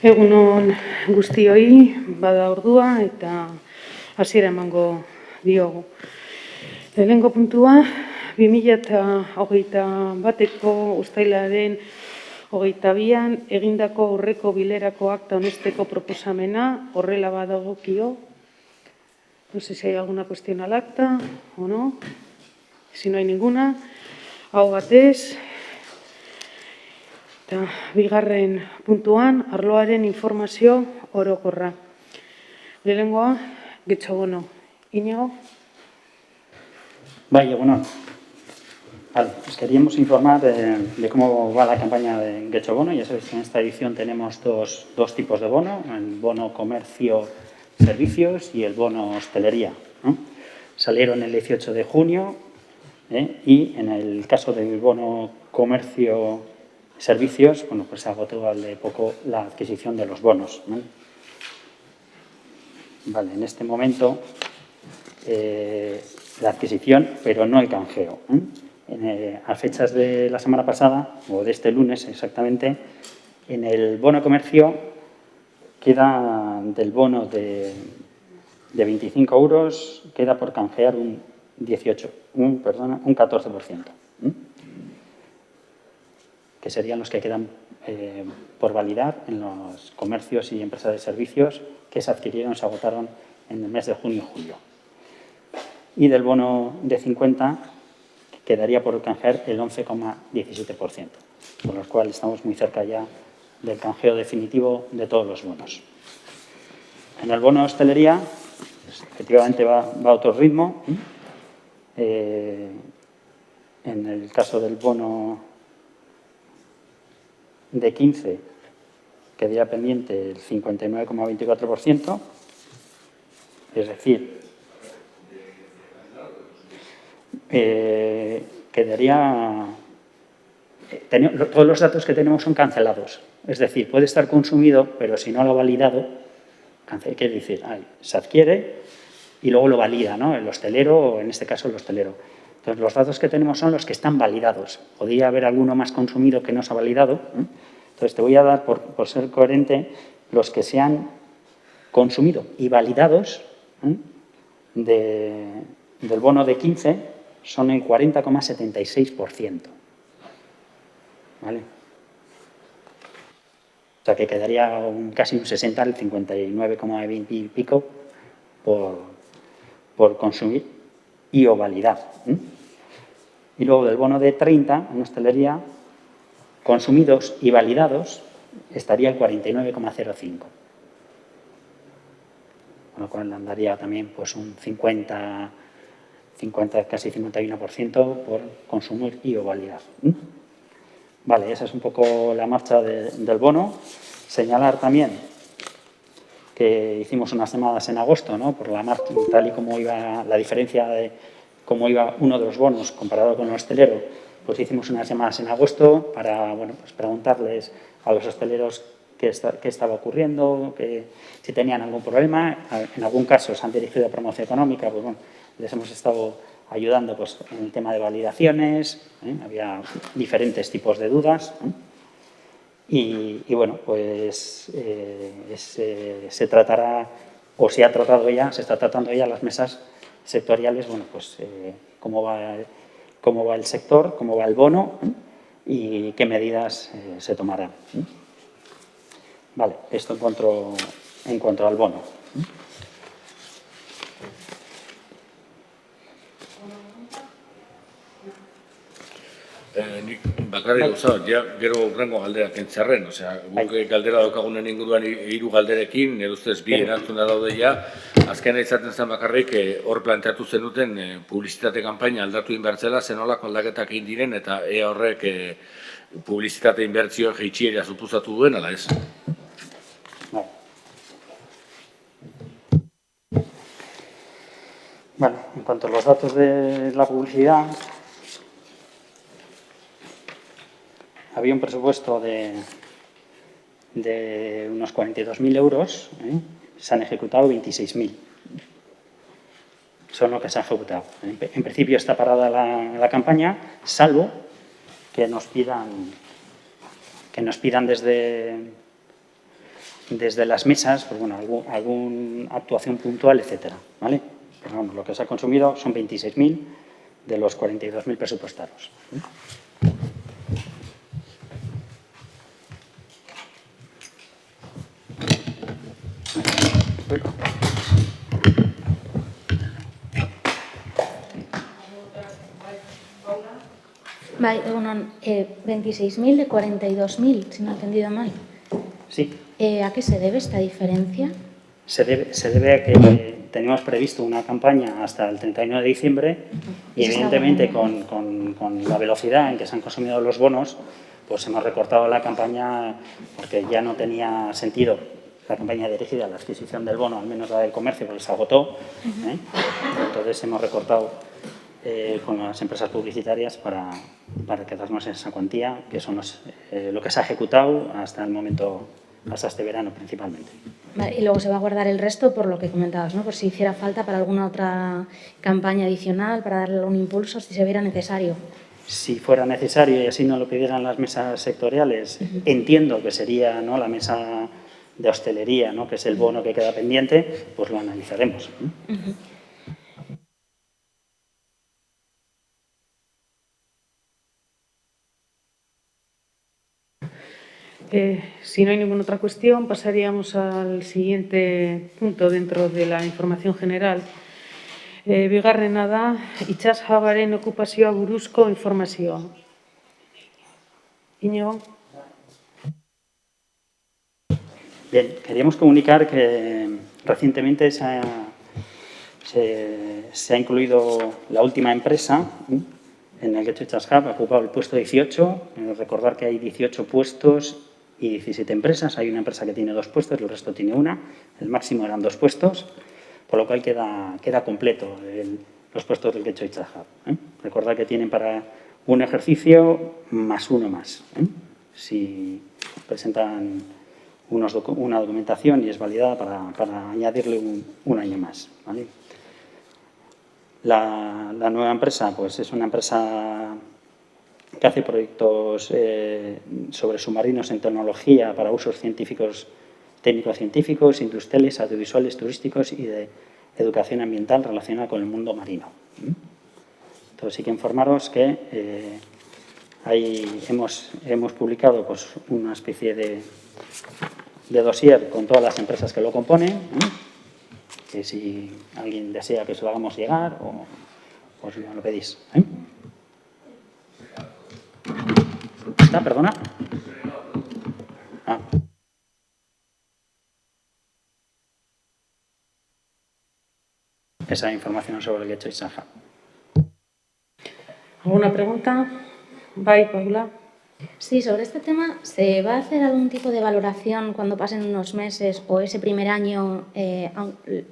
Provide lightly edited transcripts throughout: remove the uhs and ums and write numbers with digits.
Egunon guztioi, bada ordua eta hasiera emango diogu. Lehenengo puntua, 2021ko uztailaren 22an egindako aurreko bilerako akta onesteko proposamena horrela badagokio. No sé si hay alguna cuestión al acta o no. Si no hay ninguna, aho batez. Eta bigarren puntuan, arloaren informazio orokorra. Lehenengoa, Getxobono. Iñigo? Vale, bueno. Vale, os queríamos informar de cómo va la campaña de Getxobono. Ya sabéis que en esta edición tenemos dos tipos de bono, el bono comercio servicios y el bono hostelería, ¿no? Salieron el 18 de junio y en el caso del bono comercio servicios, bueno, pues se agotó al de poco la adquisición de los bonos, ¿no? Vale, en este momento la adquisición, pero no el canjeo. A fechas de la semana pasada, o de este lunes exactamente, en el bono comercio queda del bono de 25 euros, queda por canjear un 14%. Que serían los que quedan por validar en los comercios y empresas de servicios que se adquirieron, se agotaron en el mes de junio y julio. Y del bono de 50 quedaría por canjear el 11,17%, con lo cual estamos muy cerca ya del canjeo definitivo de todos los bonos. En el bono de hostelería, pues, efectivamente va a otro ritmo. En el caso del bono de 15 quedaría pendiente el 59,24%, es decir, quedaría... todos los datos que tenemos son cancelados, es decir, puede estar consumido, pero si no lo ha validado, quiere decir, se adquiere y luego lo valida, ¿no? El hostelero, o en este caso el hostelero. Entonces, los datos que tenemos son los que están validados. Podría haber alguno más consumido que no se ha validado. Entonces, te voy a dar, por ser coherente, los que se han consumido y validados del bono de 15 son el 40,76%. ¿Vale? O sea, que quedaría casi un 60, el 59,20 y pico por consumir y o validar. Y luego del bono de 30 en hostelería, consumidos y validados, estaría el 49,05. Con lo cual andaría también pues un 50, casi 51% por consumir y o validar. Vale, esa es un poco la marcha del bono. Señalar también que hicimos unas llamadas en agosto, ¿no? Por la marcha, tal y como iba la diferencia de cómo iba uno de los bonos comparado con el hostelero, pues hicimos unas llamadas en agosto para, bueno, pues preguntarles a los hosteleros qué estaba ocurriendo, si tenían algún problema. En algún caso se han dirigido a promoción económica, pues bueno, les hemos estado ayudando pues, en el tema de validaciones, había diferentes tipos de dudas. Y bueno, pues se tratará, o se ha tratado ya, se está tratando ya las mesas sectoriales, bueno, pues cómo va el sector, cómo va el bono y qué medidas se tomarán. Vale, esto en cuanto al bono. Nik bakarrik gauza, gero urrengo galderak entzarren, osea, guk galdera daukagunen inguruan 3 galderekin, nire ustez bi erantzuna daude ja, azkena izaten zen bakarrik hor planteatu zenuten publizitate kanpaina aldatu inbertzela, zenolako aldaketak egin diren eta ea horrek publizitate inbertzioa jaitsieria supusatu duen, ala ez? Bueno, en cuanto a los datos de la publicidad, había un presupuesto de unos 42.000 euros, se han ejecutado 26.000. Son lo que se ha ejecutado. En principio está parada la campaña, salvo que nos pidan desde desde las mesas, pues bueno, alguna actuación puntual, etcétera, ¿vale? Pero vamos, lo que se ha consumido son 26.000 de los 42.000 presupuestarios. Vale, 26.000 de 42.000, si no he entendido mal. Sí. ¿A qué se debe esta diferencia? Se debe a que teníamos previsto una campaña hasta el 31 de diciembre y evidentemente con la velocidad en que se han consumido los bonos, pues hemos recortado la campaña porque ya no tenía sentido la campaña dirigida a la adquisición del bono, al menos la del comercio, porque se agotó. Entonces hemos recortado con las empresas publicitarias para quedarnos en esa cuantía, que son lo que se ha ejecutado hasta el momento, hasta este verano principalmente. Vale, y luego se va a guardar el resto por lo que comentabas, ¿no? Por si hiciera falta para alguna otra campaña adicional, para darle un impulso, si se viera necesario. Si fuera necesario y así no lo pidieran las mesas sectoriales, entiendo que sería, ¿no?, la mesa de hostelería, ¿no?, que es el bono que queda pendiente, pues lo analizaremos. Si no hay ninguna otra cuestión, pasaríamos al siguiente punto dentro de la información general. Bigarrena da, itsas-habaren okupazioa buruzko informazioa. Iñigo. Bien, queríamos comunicar que recientemente se ha incluido la última empresa en el Getxo Itsas Hub, ha ocupado el puesto 18. Recordar que hay 18 puestos y 17 empresas. Hay una empresa que tiene 2 puestos, el resto tiene una. El máximo eran 2 puestos, por lo cual queda completo los puestos del Getxo Itsas Hub. Recordar que tienen para un ejercicio más uno más. Si presentan una documentación y es validada para añadirle un año más, ¿vale? La nueva empresa, pues es una empresa que hace proyectos sobre submarinos en tecnología para usos científicos, técnico-científicos, industriales, audiovisuales, turísticos y de educación ambiental relacionada con el mundo marino. Entonces, sí que informaros que hemos publicado pues una especie de dossier con todas las empresas que lo componen, que si alguien desea que se lo hagamos llegar, pues me lo pedís. ¿Está? ¿Perdona? Esa información sobre el Getxo Itsas Hub. ¿Alguna pregunta? Bai, Paula. Sí, sobre este tema, ¿se va a hacer algún tipo de valoración cuando pasen unos meses o ese primer año,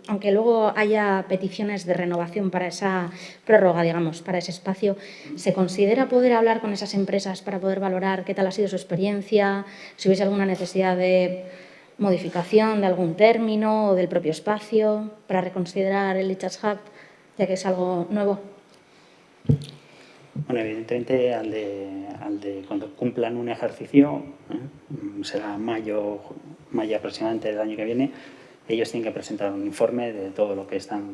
aunque luego haya peticiones de renovación para esa prórroga, digamos, para ese espacio? ¿Se considera poder hablar con esas empresas para poder valorar qué tal ha sido su experiencia, si hubiese alguna necesidad de modificación de algún término o del propio espacio para reconsiderar el Itsas Hub, ya que es algo nuevo? Bueno, evidentemente, cuando cumplan un ejercicio, será mayo aproximadamente del año que viene, ellos tienen que presentar un informe de todo lo que están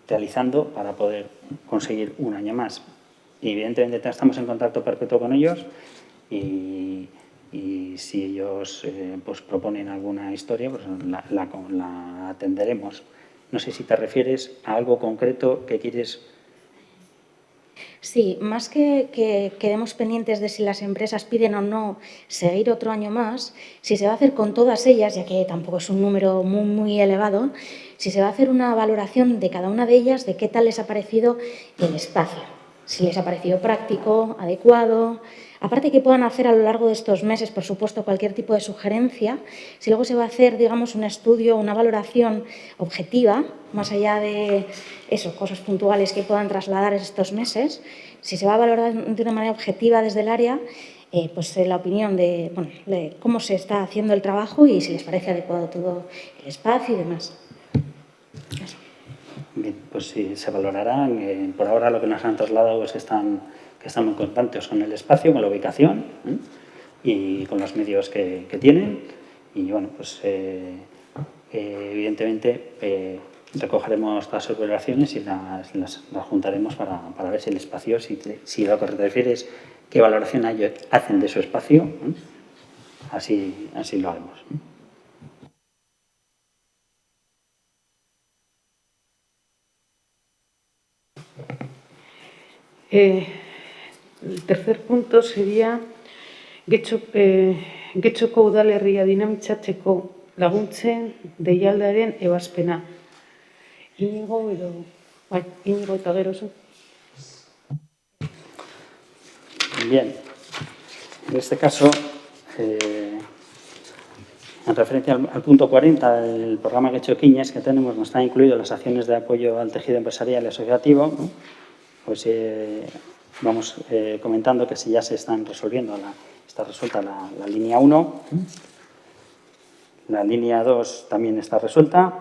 realizando para poder conseguir un año más. Y evidentemente estamos en contacto perpetuo con ellos y si ellos pues proponen alguna historia, pues la atenderemos. No sé si te refieres a algo concreto que quieres. Sí, más que quedemos pendientes de si las empresas piden o no seguir otro año más, si se va a hacer con todas ellas, ya que tampoco es un número muy elevado, si se va a hacer una valoración de cada una de ellas de qué tal les ha parecido el espacio, si les ha parecido práctico, adecuado. Aparte que puedan hacer a lo largo de estos meses, por supuesto, cualquier tipo de sugerencia, si luego se va a hacer, digamos, un estudio, una valoración objetiva, más allá de eso, cosas puntuales que puedan trasladar estos meses, si se va a valorar de una manera objetiva desde el área, pues la opinión de cómo se está haciendo el trabajo y si les parece adecuado todo el espacio y demás. Eso. Bien, pues sí, se valorarán. Por ahora lo que nos han trasladado es que están muy contentos con el espacio, con la ubicación y con los medios que tienen. Y bueno, pues evidentemente recogeremos las observaciones y las juntaremos para ver si el espacio, si lo que te refieres, qué valoración hacen de su espacio, así lo haremos. El tercer punto sería Getxoko udalerria dinamitzatzeko laguntzen deialdiaren ebazpena. Inigo eta gero zu. Bien, en este caso, en referencia al punto 40 del programa Getxokiñes que tenemos, no están incluidas las acciones de apoyo al tejido empresarial y asociativo, ¿no? Pues vamos comentando que si ya se están resolviendo, está resuelta la línea 1, la línea 2 también está resuelta,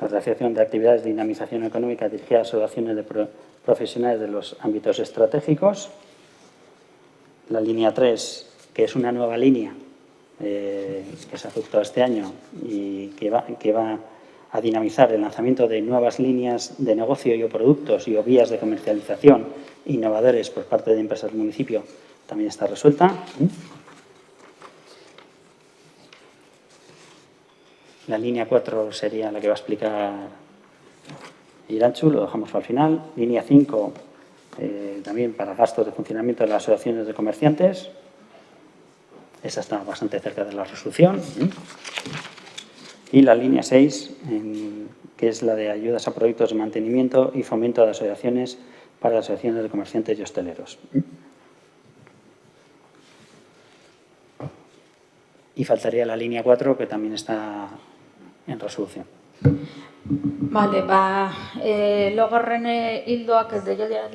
la realización de actividades de dinamización económica dirigidas a asociaciones de profesionales de los ámbitos estratégicos, la línea 3, que es una nueva línea que se ha efectuado este año y que va a dinamizar el lanzamiento de nuevas líneas de negocio y o productos y o vías de comercialización innovadores por parte de empresas del municipio, también está resuelta. La línea 4 sería la que va a explicar Irantzu, lo dejamos para el final. Línea 5, también para gastos de funcionamiento de las asociaciones de comerciantes. Esa está bastante cerca de la resolución. Y la línea 6, que es la de ayudas a proyectos de mantenimiento y fomento de asociaciones para las asociaciones de comerciantes y hosteleros. Y faltaría la línea 4, que también está en resolución. Bale, laugarren hildoak,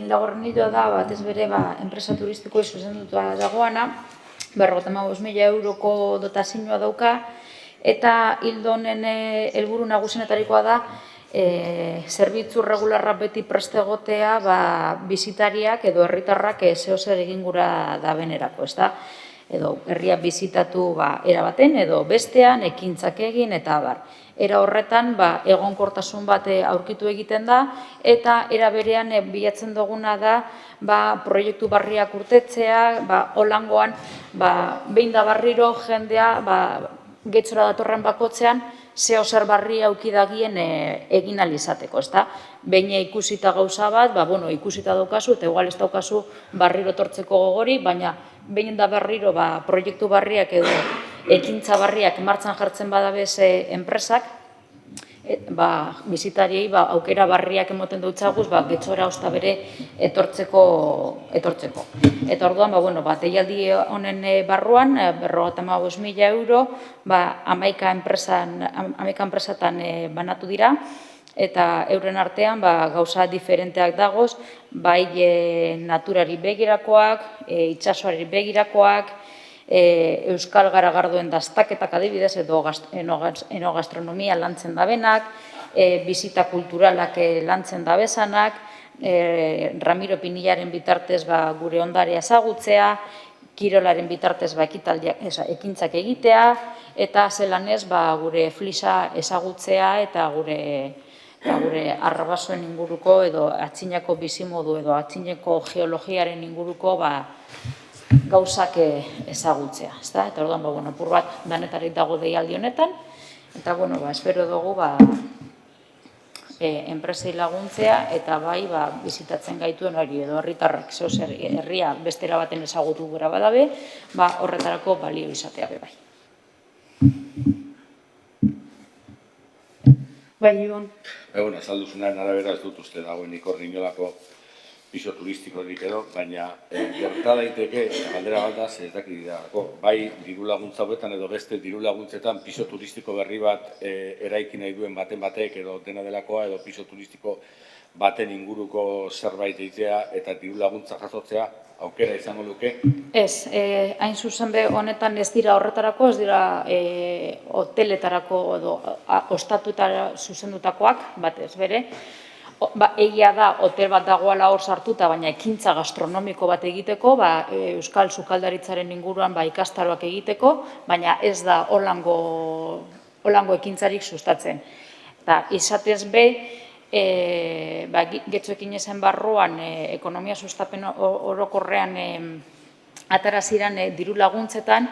laugarren hildoa da, batez bere, enpresa turistikoa zuzenduta dagoana, 55.000 euroko dotazioa dauka, eta hildo honen helburu nagusinetarikoa da, zerbitzu regularra beti preste egotea bisitariak edo herritarrak zeozer egin gura da benerako, ez da? Edo herria bizitatu era baten, edo bestean, ekintzak egin, eta abar. Era horretan, egonkortasun bat aurkitu egiten da, eta era berean bilatzen duguna da, proiektu barriak urtetzea, holangoan, behin da barriro jendea, Getxora datorren bakotzean, zeozer barri aukidagien egin alizateko, ez da? Behin ikusita gauza bat, ikusita daukazu, eta igual ez daukazu barriro tortzeko gogori, baina behin da barriro proiektu barriak edo ekintza barriak martxan jartzen badabez enpresak, bizitariei aukera barriak emoten dutzaguz, Getxora osta bere etortzeko. Eta orduan, deialdi honen barruan, 55.000 euro, 11 enpresatan banatu dira, eta euren artean gauza diferenteak dagoz, bai naturari begirakoak, itsasoari begirakoak, euskal garagardoen dastaketak adibidez edo enogastronomia lantzen dabenak, bizita kulturalak lantzen dabezanak, Ramiro Pinillaren bitartez gure ondarea ezagutzea, kirolaren bitartez ekintzak egitea, eta zelanez gure flisa ezagutzea eta gure arrabasoen inguruko edo atzinako bizimodu edo atzineko geologiaren inguruko gauzak ezagutzea. Eta orduan, apur bat danetarik dago deialdi honetan, eta espero dugu enpresei laguntzea eta bizitatzen gaituen hori edo herritarrak zeozer herria bestera baten ezagutu gura badabe, horretarako balio izatea bai. Bai, Ibon. Azalduzunaren arabera ez dut uste dagoenik hor inolako piso turistikorik edo, baina gerta daiteke, galdera bat da, ez dakit dago, bai diru laguntza hauetan edo beste diru laguntzetan piso turistiko berri bat eraiki nahi duen baten batek edo dena delakoa edo piso turistiko baten inguruko zerbait egitea eta diru laguntza jasotzea aukera izango duke? Ez, hain zuzen be honetan ez dira horretarako, ez dira hoteletarako edo ostatutara zuzendutakoak, batez bere. egia da, hotel bat dagoela hor sartuta, baina ekintza gastronomiko bat egiteko, euskal sukaldaritzaren inguruan ikastaroak egiteko, baina ez da holango ekintzarik sustatzen. Eta izatez be, getxoekin ezen barruan, ekonomia sustapen orokorrean atara ziren diru laguntzetan,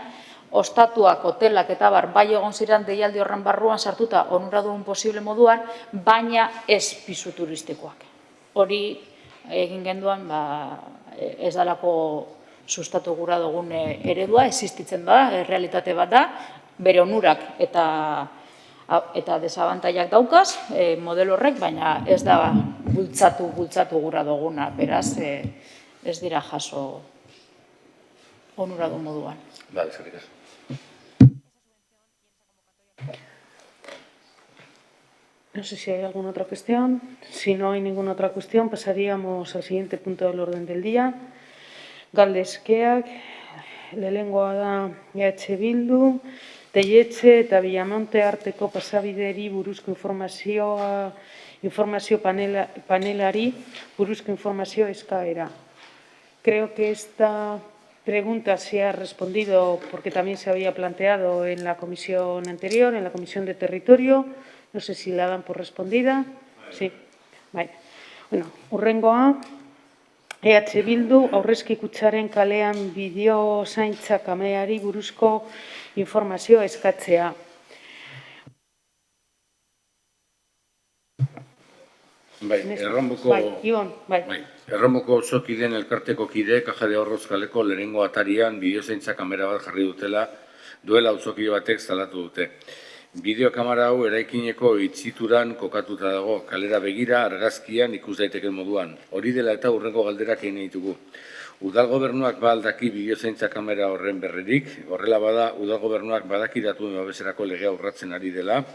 ostatuak, hotelak eta bai egon ziren deialdi horren barruan sartuta onuradun posible moduan, baina ez pisu turistikoak. Hori egin genduan ez dalako sustatu gura dugun eredua, existitzen da, realitate bat da, bere onurak eta desabantaiak daukaz, modelo horrek, baina ez da bultzatu gura duguna, beraz ez dira jaso onuradun moduan. Vale, eskerrik asko. No sé si hay alguna otra cuestión. Si no hay ninguna otra cuestión, pasaríamos al siguiente punto del orden del día. Galdeskeak, lehenengoa da EH Bildu, Teietxe eta Villamonte arteko pasabideri buruzko informazio panelari buruzko informazio eskaera. Creo que esta pregunta se ha respondido porque también se había planteado en la comisión anterior, en la Comisión de Territorio. No sé si la dan por respondida. Sí. Bai. Bueno, hurrengoa, EH Bildu aurrezki kutxaren kalean bideo zaintza kamerari buruzko informazio eskatzea. Erromoko auzokideen elkarteko kide, Caja de Ahorros kaleko lehenengo atarian bideozaintza kamera bat jarri dutela duela auzokide batek salatu dute. Bideokamera hau eraikineko itzituran kokatuta dago, kalera begira, argazkian ikus daiteken moduan. Hori dela eta hurrengo galderak egin ditugu. Udal gobernuak aldaki bideozaintza kamera horren berririk, horrela bada, udal gobernuak badaki datuen babeserako legea urratzen ari dela.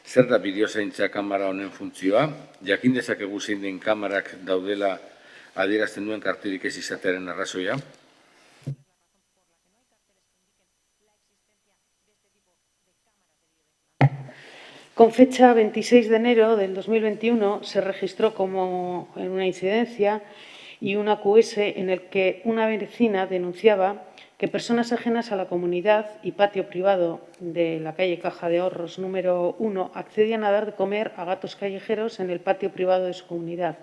Zer da bideozaintza kamera honen funtzioa? Jakin dezakegu zein den kamerak daudela adierazten duen kartelik ez izatearen arrazoia? Con fecha 26 de enero del 2021 se registró como en una incidencia y un AQS en el que una vecina denunciaba que personas ajenas a la comunidad y patio privado de la calle Caja de Ahorros número 1 accedían a dar de comer a gatos callejeros en el patio privado de su comunidad,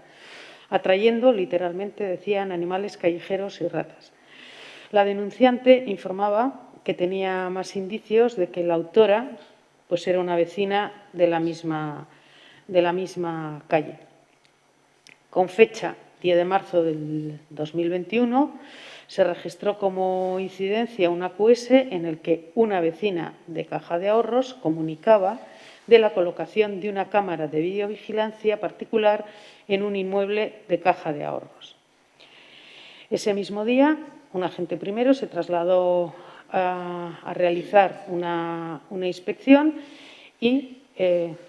atrayendo, literalmente, decían, animales callejeros y ratas. La denunciante informaba que tenía más indicios de que la autora pues era una vecina de la misma calle. Con fecha 10 de marzo del 2021 se registró como incidencia un AQS en el que una vecina de Caja de Ahorros comunicaba de la colocación de una cámara de videovigilancia particular en un inmueble de Caja de Ahorros. Ese mismo día, un agente primero se trasladó a realizar una inspección y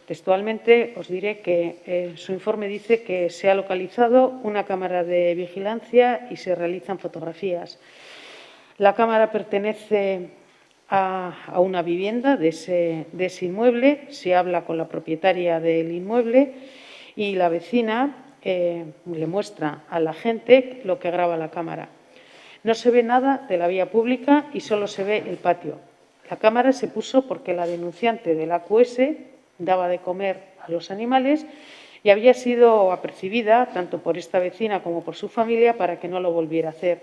textualmente os diré que su informe dice que se ha localizado una cámara de vigilancia y se realizan fotografías. La cámara pertenece a una vivienda de ese inmueble, se habla con la propietaria del inmueble y la vecina le muestra a la gente lo que graba la cámara. No se ve nada de la vía pública y solo se ve el patio. La cámara se puso porque la denunciante del AQS daba de comer a los animales y había sido apercibida tanto por esta vecina como por su familia para que no lo volviera a hacer.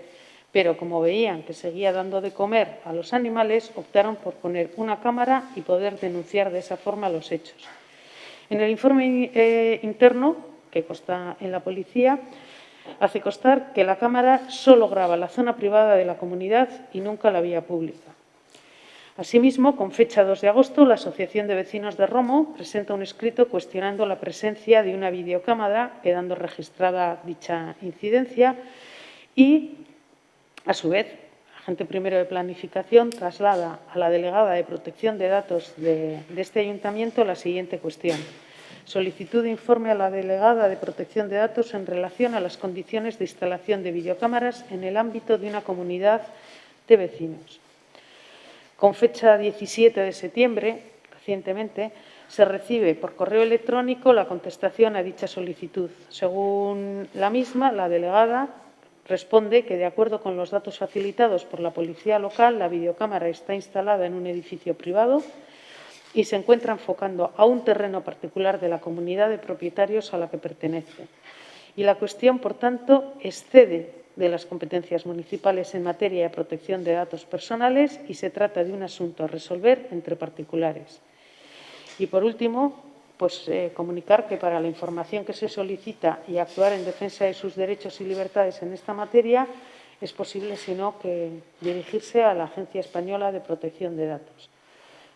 Pero como veían que seguía dando de comer a los animales, optaron por poner una cámara y poder denunciar de esa forma los hechos. En el informe interno, que consta en la policía, hace constar que la cámara solo graba la zona privada de la comunidad y nunca la vía pública. Asimismo, con fecha 2 de agosto, la Asociación de Vecinos de Romo presenta un escrito cuestionando la presencia de una videocámara, quedando registrada dicha incidencia, y, a su vez, el agente primero de planificación traslada a la delegada de protección de datos de este ayuntamiento la siguiente cuestión. Solicitud de informe a la delegada de protección de datos en relación a las condiciones de instalación de videocámaras en el ámbito de una comunidad de vecinos. Con fecha 17 de septiembre, recientemente, se recibe por correo electrónico la contestación a dicha solicitud. Según la misma, la delegada responde que, de acuerdo con los datos facilitados por la policía local, la videocámara está instalada en un edificio privado y se encuentra enfocando a un terreno particular de la comunidad de propietarios a la que pertenece. Y la cuestión, por tanto, excede de las competencias municipales en materia de protección de datos personales y se trata de un asunto a resolver entre particulares. Y, por último, pues comunicar que para la información que se solicita y actuar en defensa de sus derechos y libertades en esta materia es posible, sino que dirigirse a la Agencia Española de Protección de Datos.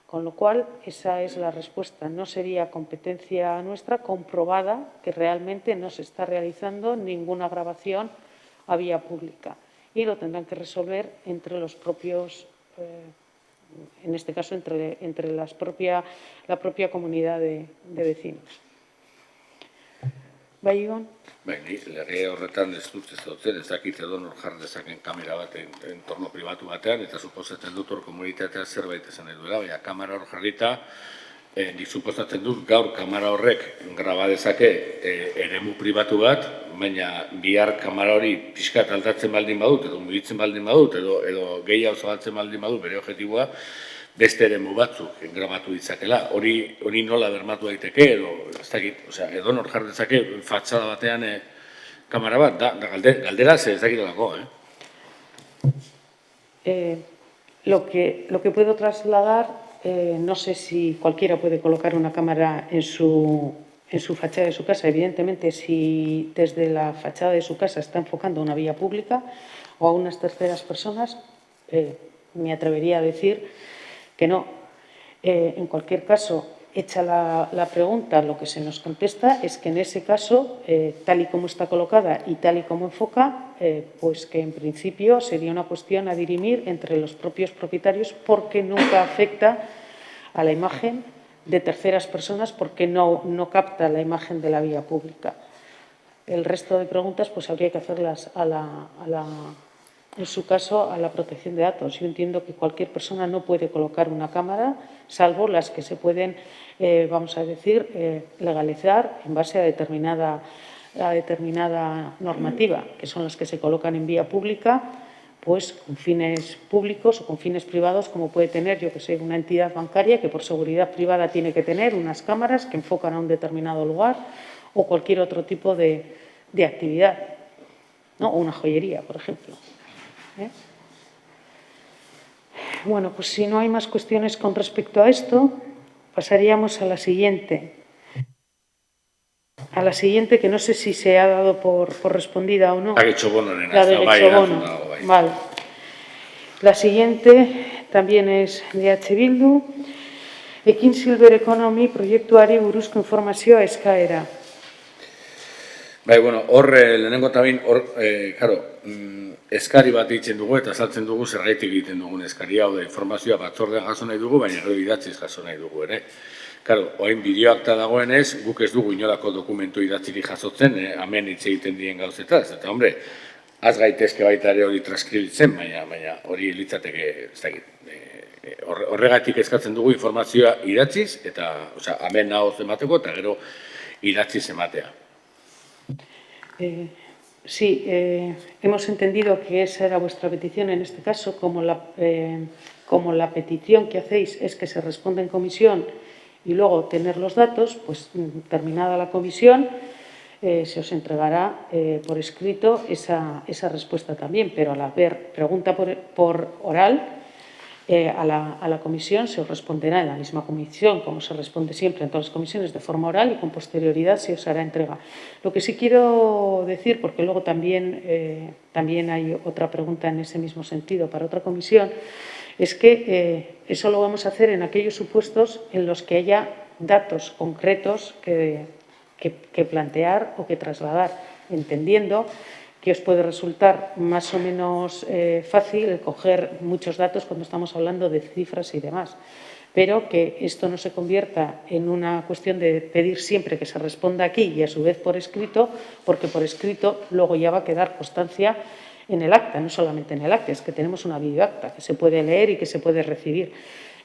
Con lo cual, esa es la respuesta. No sería competencia nuestra, comprobada que realmente no se está realizando ninguna grabación a vía pública y lo tendrán que resolver entre los propios, en este caso, entre la propia comunidad de vecinos. Bai, Igon? Ni lege horretan ez dut ez dutzen, ez dakit edonor jar dezaken kamera bat entorno pribatu batean, eta suposatzen dut hor komunitatea zerbait esan nahi duela, baina kamera hor jarrita, nik suposatzen dut gaur kamera horrek graba dezake eremu pribatu bat, baina bihar kamera hori pixkat aldatzen baldin badut, edo mugitzen baldin badut, edo gehiago zabaltzen baldin badut, bere objektiboa, beste eremu batzuk grabatu ditzakela. Hori nola bermatu daiteke, edo ez dakit, edonor jar dezake fatxada batean kamera bat, da galdera ez dakitelako, Lo que puedo trasladar, no sé si cualquiera puede colocar una cámara en su fachada de su casa. Evidentemente, si desde la fachada de su casa está enfocando a una vía pública o a unas terceras personas, me atrevería a decir que no. En cualquier caso, hecha la pregunta, lo que se nos contesta es que en ese caso, tal y como está colocada y tal y como enfoca, pues que en principio sería una cuestión a dirimir entre los propios propietarios porque nunca afecta a la imagen de terceras personas, porque no capta la imagen de la vía pública. El resto de preguntas pues habría que hacerlas en su caso, a la protección de datos. Yo entiendo que cualquier persona no puede colocar una cámara, salvo las que se pueden, vamos a decir, legalizar en base a determinada normativa, que son las que se colocan en vía pública, pues con fines públicos o con fines privados, como puede tener, yo que sé, una entidad bancaria que por seguridad privada tiene que tener unas cámaras que enfocan a un determinado lugar o cualquier otro tipo de actividad, ¿no? O una joyería, por ejemplo. Bueno, pues si no hay más cuestiones con respecto a esto, pasaríamos a la siguiente. Que no sé si se ha dado por respondida o no. La de Getxobono. Vale. La siguiente también es de H. Bildu. Ekin Silver Economy proiektuari buruzko informazioa eskaera. Bueno, lehenengo eta bain, eskari bat egiten dugu eta saltzen dugu zergaitik egiten dugun eskari hau da informazioa batzordean jaso nahi dugu, baina gero idatziz jaso nahi dugu ere. Oain bideoakta dagoenez, guk ez dugu inolako dokumentu idatzirik jasotzen, hemen hitz egiten dien gauzetaz. Eta, hombre, az gaitezke baita ere hori transkribitzen, baina hori litzateke, ez dakit, horregatik eskatzen dugu informazioa idatziz, eta, hemen nahoz emateko, eta gero idatziz ematea. Sí, hemos entendido que esa era vuestra petición en este caso, como la petición que hacéis es que se responda en comisión y luego tener los datos, pues terminada la comisión se os entregará por escrito esa respuesta también, pero al haber pregunta por oral a la comisión se os responderá en la misma comisión, como se responde siempre en todas las comisiones, de forma oral y con posterioridad se os hará entrega. Lo que sí quiero decir, porque luego también hay otra pregunta en ese mismo sentido para otra comisión, es que eso lo vamos a hacer en aquellos supuestos en los que haya datos concretos que plantear o que trasladar, entendiendo que os puede resultar más o menos fácil coger muchos datos cuando estamos hablando de cifras y demás, pero que esto no se convierta en una cuestión de pedir siempre que se responda aquí y a su vez por escrito, porque por escrito luego ya va a quedar constancia en el acta, no solamente en el acta, es que tenemos una videoacta que se puede leer y que se puede recibir.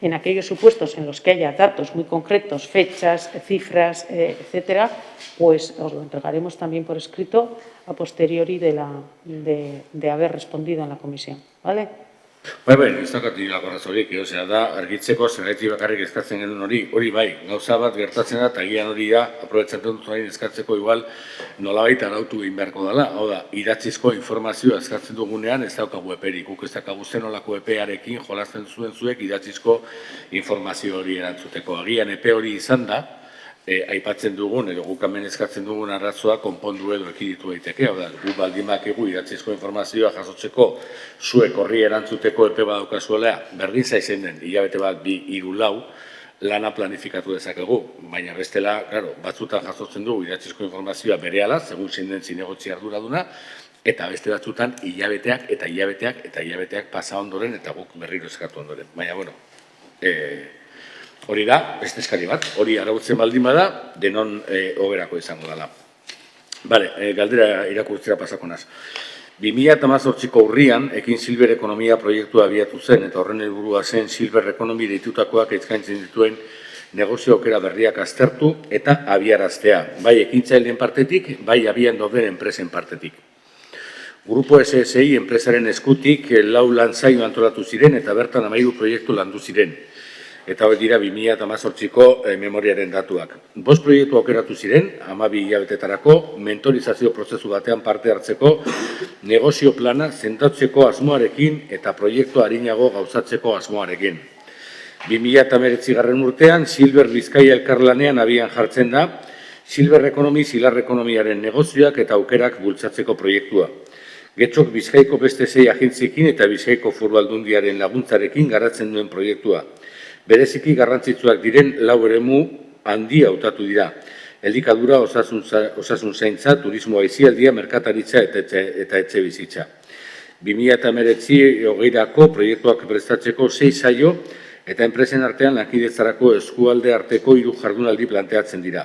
En aquellos supuestos en los que haya datos muy concretos, fechas, cifras, etcétera, pues os lo entregaremos también por escrito a posteriori de haber respondido en la comisión, ¿vale? Ez daukat inolako arazorik, osea, da, argitzeko zergatik bakarrik eskatzen genuen hori bai, gauza bat gertatzen da, eta agian hori da, aprobetxatzen dut orain eskatzeko igual nolabait arautu egin beharko dela, hau da, idatzizko informazioa eskatzen dugunean ez daukagu eperik, guk ez daukagu zenolako epearekin jolasten zuen zuek idatzizko informazio hori erantzuteko. Agian epe hori izan da, aipatzen dugun, edo guk hemen eskatzen dugun arrazoa konpondu edo ekiditu daiteke, hau da, gu baldin bakigu idatzizko informazioa jasotzeko zuek horri erantzuteko epe badaukazuela, berdin zaizen den, hilabete bat 2-3-4 lana planifikatu dezakegu, baina bestela, claro, batzutan jasotzen dugu idatzizko informazioa berehala, segun zein den zinegotzi arduraduna, eta beste batzutan hilabeteak eta hilabeteak eta hilabeteak pasa ondoren eta guk berriro eskatu ondoren. Baina, bueno, hori da, beste eskari bat, hori arautzen baldin bada, denon hoberako izango dela. Bale, galdera irakurtzera pasako naz. 2018ko urrian, Ekin Silver Ekonomia proiektua abiatu zen, eta horren helburua zen Silver Ekonomi deitutakoak eskaintzen dituen negozio aukera berriak aztertu eta abiaraztea, bai ekintzaileen partetik, bai abian dauden enpresen partetik. Grupo SSI enpresaren eskutik 4 lanzaio antolatu ziren eta bertan 13 proiektu landu ziren. Eta hori dira 2018ko memoriaren datuak. 5 proiektu aukeratu ziren, 12 hilabetetarako, mentorizazio prozesu batean parte hartzeko, negozio plana zentratzeko asmoarekin eta proiektu arinago gauzatzeko asmoarekin. 2019 urtean, Silver Bizkaia elkarlanean abian jartzen da, Silver Ekonomi, Zilar Ekonomiaren negozioak eta aukerak bultzatzeko proiektua. Getxok Bizkaiko beste 6 agentziekin eta Bizkaiko Foru Aldundiaren laguntzarekin garatzen duen proiektua. Bereziki garrantzitsuak diren 4 eremu handi hautatu dira. Elikadura, osasun zaintza, turismo aisialdia, merkataritza eta etxe bizitza. 2019-2020ko proiektuak prestatzeko 6 saio eta enpresen artean lankidetzarako eskualde arteko 3 jardunaldi planteatzen dira.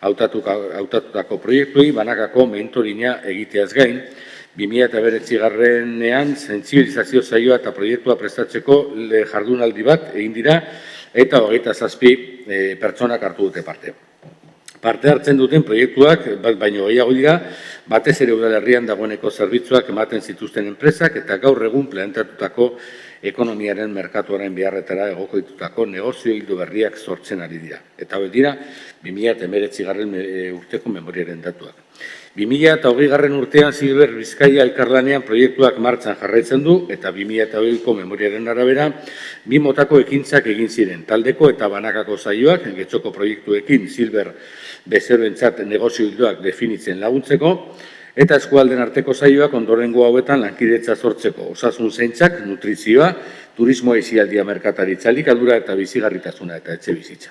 Hautatutako proiektuei banakako mentorina egiteaz gain, 2019ean sentsibilizazio saioa eta proiektua prestatzeko jardunaldi bat egin dira eta 27 pertsonak hartu dute parte. Parte hartzen duten proiektuak bat baino gehiago dira, batez ere udalerrian dagoeneko zerbitzuak ematen zituzten enpresak eta gaur egun planteatutako ekonomiaren merkatuaren beharretara egokoitutako negozio ildo berriak sortzen ari dira. Eta hori dira 2019 urteko memoriaren datuak. 2020 urtean Silver Bizkaia elkarlanean proiektuak martxan jarraitzen du eta 2020ko memoriaren arabera 2 motako ekintzak egin ziren. Taldeko eta banakako saioak, Getxoko proiektuekin Silver bezeroentzat negozio ildoak definitzen laguntzeko, eta eskualden arteko saioak ondorengo hauetan lankidetza sortzeko, osasun zaintzak, nutrizioa, turismo aisialdia merkataritza, elikadura eta bizigarritasuna eta etxe bizitza.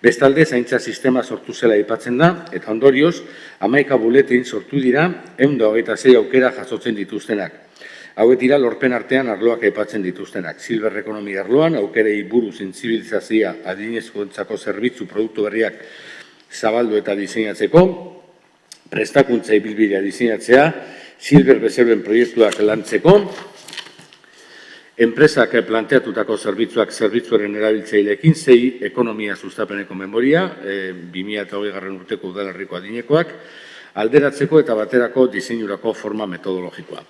Bestalde, zaintza sistema sortu zela aipatzen da, eta ondorioz, 11 buletin sortu dira, 126 aukera jasotzen dituztenak. Hauek dira lorpen artean arloak aipatzen dituztenak. Silver Ekonomi arloan, aukerei buruz sentsibilizazioa adinezkoentzako zerbitzu produktu berriak zabaldu eta diseinatzeko, prestakuntza ibilbidea diseinatzea, Silver bezeroen proiektuak lantzeko, enpresak planteatutako zerbitzuaren erabiltzaileekin 6 ekonomia sustapeneko memoria, 2020 urteko udalerriko adinekoak, alderatzeko eta baterako diseinurako forma metodologikoa.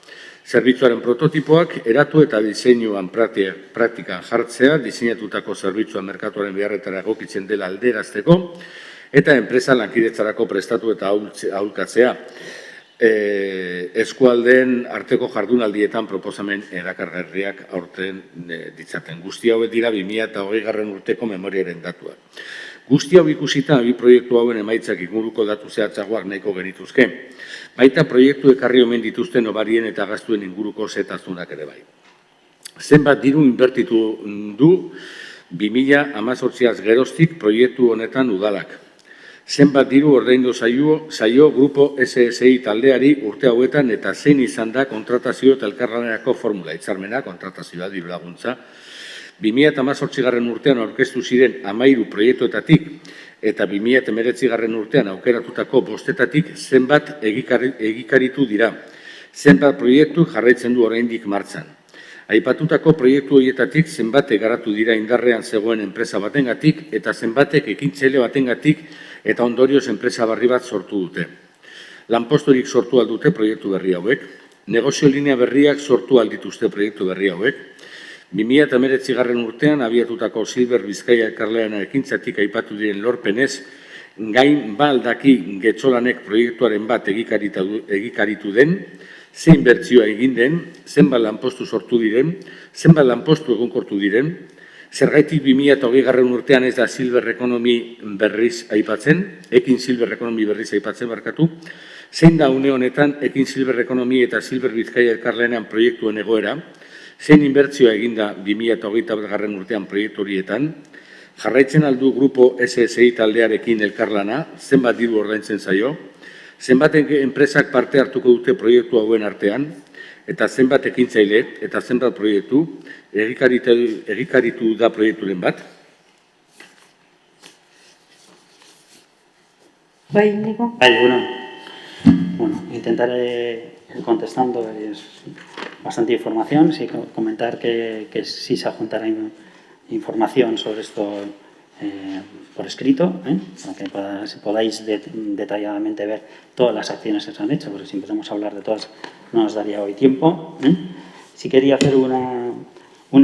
Zerbitzuaren prototipoak eratu eta diseinuan praktikan jartzea, diseinatutako zerbitzua merkatuaren beharretara egokitzen dela alderazteko, eta enpresa lankidetzarako prestatu eta aholkatzea. Eskualdeen arteko jardunaldietan proposamen erakargarriak aurten ditzaten. Guzti hauek dira 2020 urteko memoriaren datuak. Guzti hau ikusita, 2 proiektu hauen emaitzak inguruko datu zehatzagoak nahiko genituzke. Baita proiektu ekarri omen dituzten obarien eta gastuen inguruko zetazunak ere bai. Zenbat diru inbertitu du 2018az geroztik proiektu honetan udalak. Zenbat diru ordaindu zaio Grupo SSI taldeari urte hauetan eta zein izan da kontratazio eta elkarlanerako formula, hitzarmena, kontratazioa, diru laguntza. 2018 urtean aurkeztu ziren 13 proiektuetatik eta 2019 urtean aukeratutako 5etatik zenbat egikaritu dira. Zenbat proiektu jarraitzen du oraindik martxan. Aipatutako proiektu horietatik zenbatek garatu dira indarrean zegoen enpresa batengatik eta zenbatek ekintzaile batengatik eta ondorioz enpresa berri bat sortu dute. Lanposturik sortu aldute proiektu berri hauek. Negozio linea berriak sortu aldituzte proiektu berri hauek. 2019 urtean abiatutako Silver Bizkaia elkarlanean ekintzatik aipatu diren lorpenez, gain baldaki Getxolanek proiektuaren bat egikaritu den, zein inbertsioa egin den, zenbat lanpostu sortu diren, zenbat lanpostu egonkortu diren, zergaitik 2020 urtean ez da Silver Economy berriz aipatzen, Ekin Silver Economy berriz aipatzen barkatu, zein da une honetan Ekin Silver Economy eta Silver Bizkaia elkarlanean proiektuen egoera, zein inbertsioa eginda 2021 urtean proiektu horietan, jarraitzen aldu grupo SSI taldearekin elkarlana, zenbat diru ordaintzen zaio, zenbat enpresak parte hartuko dute proiektu hauen artean, eta zenbat ekintzaile eta zenbat proiektu egikaritu da proiekturen bat. Bai, Iñigo? Bai, bueno, intentaré ir contestando, es bastante información, sí, comentar que sí se adjuntará información sobre esto por escrito, para que podáis detalladamente ver todas las acciones que se han hecho, porque si empezamos a hablar de todas no nos daría hoy tiempo. Sí quería hacer una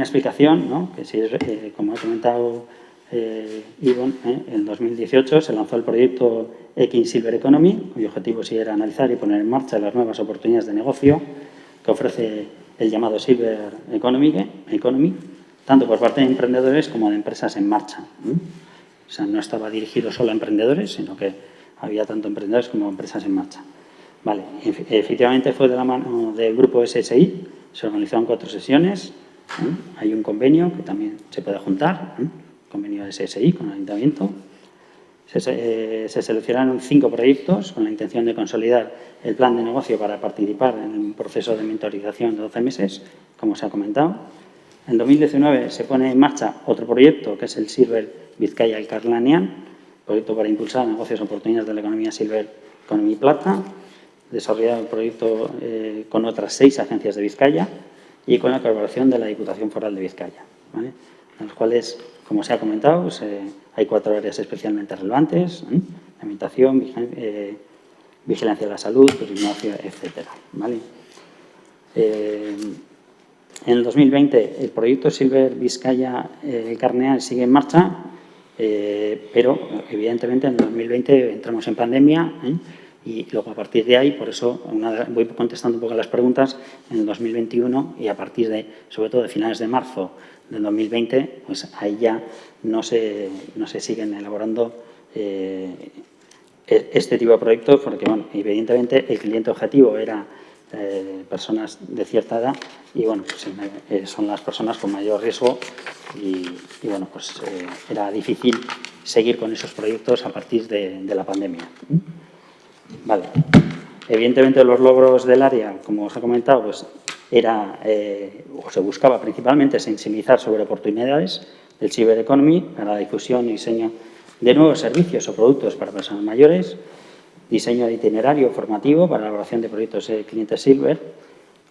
explicación, ¿no? Que si es, como ha comentado Ivonne, en 2018 se lanzó el proyecto Ekin Silver Economy, cuyo objetivo sí era analizar y poner en marcha las nuevas oportunidades de negocio que ofrece el llamado Silver Economy, tanto por parte de emprendedores como de empresas en marcha. O sea, no estaba dirigido solo a emprendedores, sino que había tanto emprendedores como empresas en marcha. Vale, efectivamente fue de la mano del grupo SSI, se organizaron 4 sesiones, hay un convenio que también se puede juntar, convenio de SSI con el Ayuntamiento. Se seleccionaron 5 proyectos con la intención de consolidar el plan de negocio para participar en un proceso de mentorización de 12 meses, como se ha comentado. En 2019 se pone en marcha otro proyecto, que es el Silver Bizkaia Elkarlanean, proyecto para impulsar negocios y oportunidades de la economía Silver Economy Plata, desarrollado el proyecto con otras 6 agencias de Vizcaya y con la colaboración de la Diputación Foral de Vizcaya, ¿vale? En los cuales, como se ha comentado, pues, hay 4 áreas especialmente relevantes, alimentación, vigilancia de la salud, turismo, etcétera, ¿vale? En el 2020 el proyecto Silver Bizkaia Elkarlanean sigue en marcha, pero evidentemente en el 2020 entramos en pandemia y luego a partir de ahí, por eso voy contestando un poco a las preguntas, en el 2021 y a partir de, sobre todo de finales de marzo del 2020, pues ahí ya no se siguen elaborando este tipo de proyectos porque, bueno, evidentemente el cliente objetivo era personas de cierta edad y, bueno, pues, son las personas con mayor riesgo y bueno, pues era difícil seguir con esos proyectos a partir de la pandemia. Vale. Evidentemente los logros del área, como os he comentado, pues era o se buscaba principalmente sensibilizar sobre oportunidades del Silver Economy para la difusión y diseño de nuevos servicios o productos para personas mayores, diseño de itinerario formativo para la elaboración de proyectos de clientes Silver,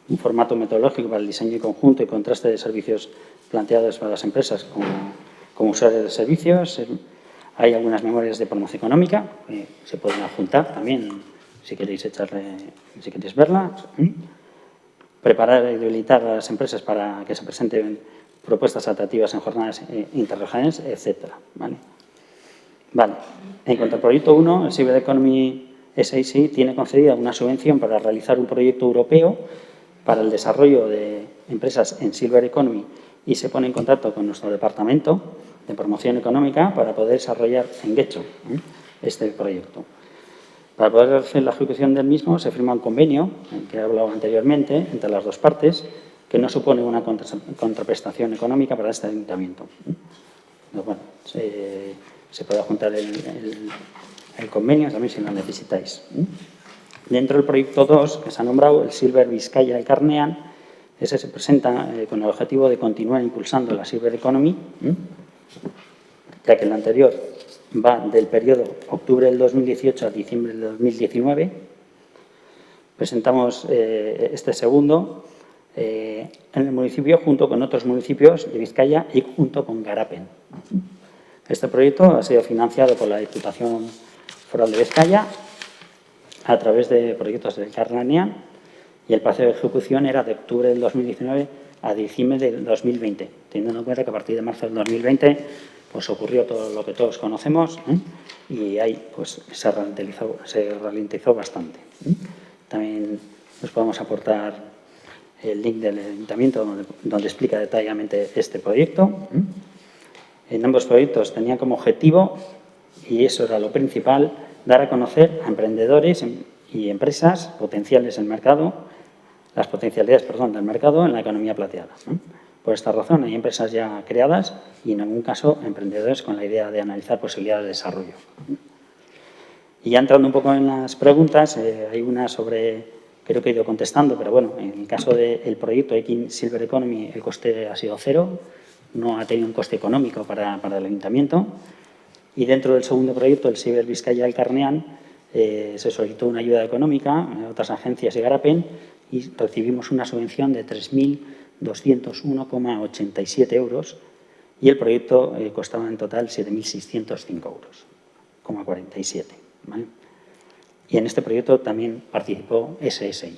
un formato metodológico para el diseño conjunto y contraste de servicios planteados para las empresas como usuarios de servicios. Hay algunas memorias de promoción económica que se pueden adjuntar también si queréis verlas. Preparar y habilitar a las empresas para que se presenten propuestas atractivas en jornadas interregionales, etcétera, ¿vale? Vale. En cuanto al proyecto 1, el Silver Economy SIC tiene concedida una subvención para realizar un proyecto europeo para el desarrollo de empresas en Silver Economy y se pone en contacto con nuestro departamento de promoción económica para poder desarrollar en Getxo este proyecto. Para poder hacer la ejecución del mismo se firma un convenio, que he hablado anteriormente, entre las 2 partes, que no supone una contraprestación económica para este ayuntamiento. Entonces, bueno, se puede adjuntar el convenio también si lo necesitáis. Dentro del proyecto 2, que se ha nombrado, el Silver Bizkaia Elkarlanean, ese se presenta con el objetivo de continuar impulsando la Silver Economy, ya que el anterior va del periodo octubre del 2018 a diciembre del 2019, presentamos este segundo en el municipio junto con otros municipios de Vizcaya y junto con Garapen. Este proyecto ha sido financiado por la Diputación Foral de Vizcaya a través de proyectos del Carnanian y el plazo de ejecución era de octubre del 2019 a diciembre del 2020, teniendo en cuenta que a partir de marzo del 2020 pues ocurrió todo lo que todos conocemos, y ahí pues se ralentizó bastante. También nos podemos aportar el link del Ayuntamiento donde explica detalladamente este proyecto. En ambos proyectos tenían como objetivo, y eso era lo principal, dar a conocer a emprendedores y empresas potenciales en el mercado, las potencialidades del mercado en la economía plateada. Por esta razón hay empresas ya creadas y en algún caso emprendedores con la idea de analizar posibilidades de desarrollo. Y ya entrando un poco en las preguntas, hay una sobre, creo que he ido contestando, pero bueno, en el caso del proyecto Ekin Silver Economy el coste ha sido cero, no ha tenido un coste económico para el Ayuntamiento. Y dentro del segundo proyecto, el Silver Vizcaya El Carnean, se solicitó una ayuda económica a otras agencias y Garapen y recibimos una subvención de 3.201,87 euros y el proyecto costaba en total 7.605 euros, 47, ¿vale? Y en este proyecto también participó SSI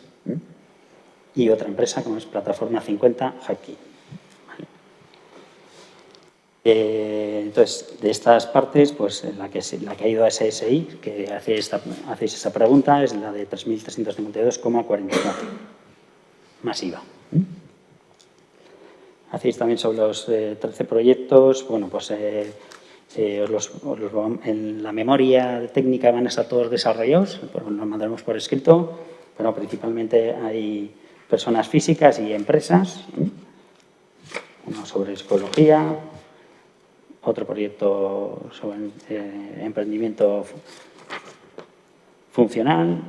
y otra empresa como es Plataforma 50 Haki. Entonces, de estas partes, pues la que ha ido a SSI, que hacéis esa pregunta, es la de 3.352,44, más IVA. Hacéis también sobre los 13 proyectos, bueno, pues en la memoria técnica van a estar todos desarrollados, los mandaremos por escrito, pero principalmente hay personas físicas y empresas, uno sobre psicología, otro proyecto sobre emprendimiento funcional,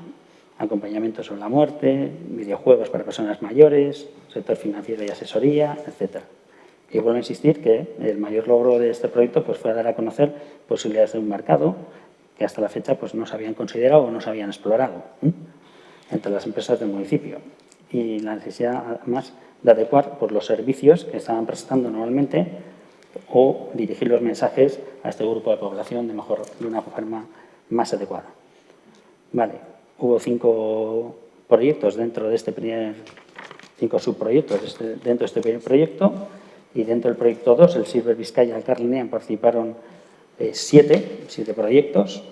acompañamiento sobre la muerte, videojuegos para personas mayores, sector financiero y asesoría, etc. Y vuelvo a insistir que el mayor logro de este proyecto pues, fue dar a conocer posibilidades de un mercado que hasta la fecha pues, no se habían considerado o no se habían explorado entre las empresas del municipio. Y la necesidad, además, de adecuar pues, los servicios que estaban prestando normalmente o dirigir los mensajes a este grupo de población de una forma más adecuada. Vale, hubo 5 proyectos dentro de este 5 subproyectos dentro de este primer proyecto y dentro del proyecto 2, el Silver Vizcaya y el Carnean, participaron 7 proyectos.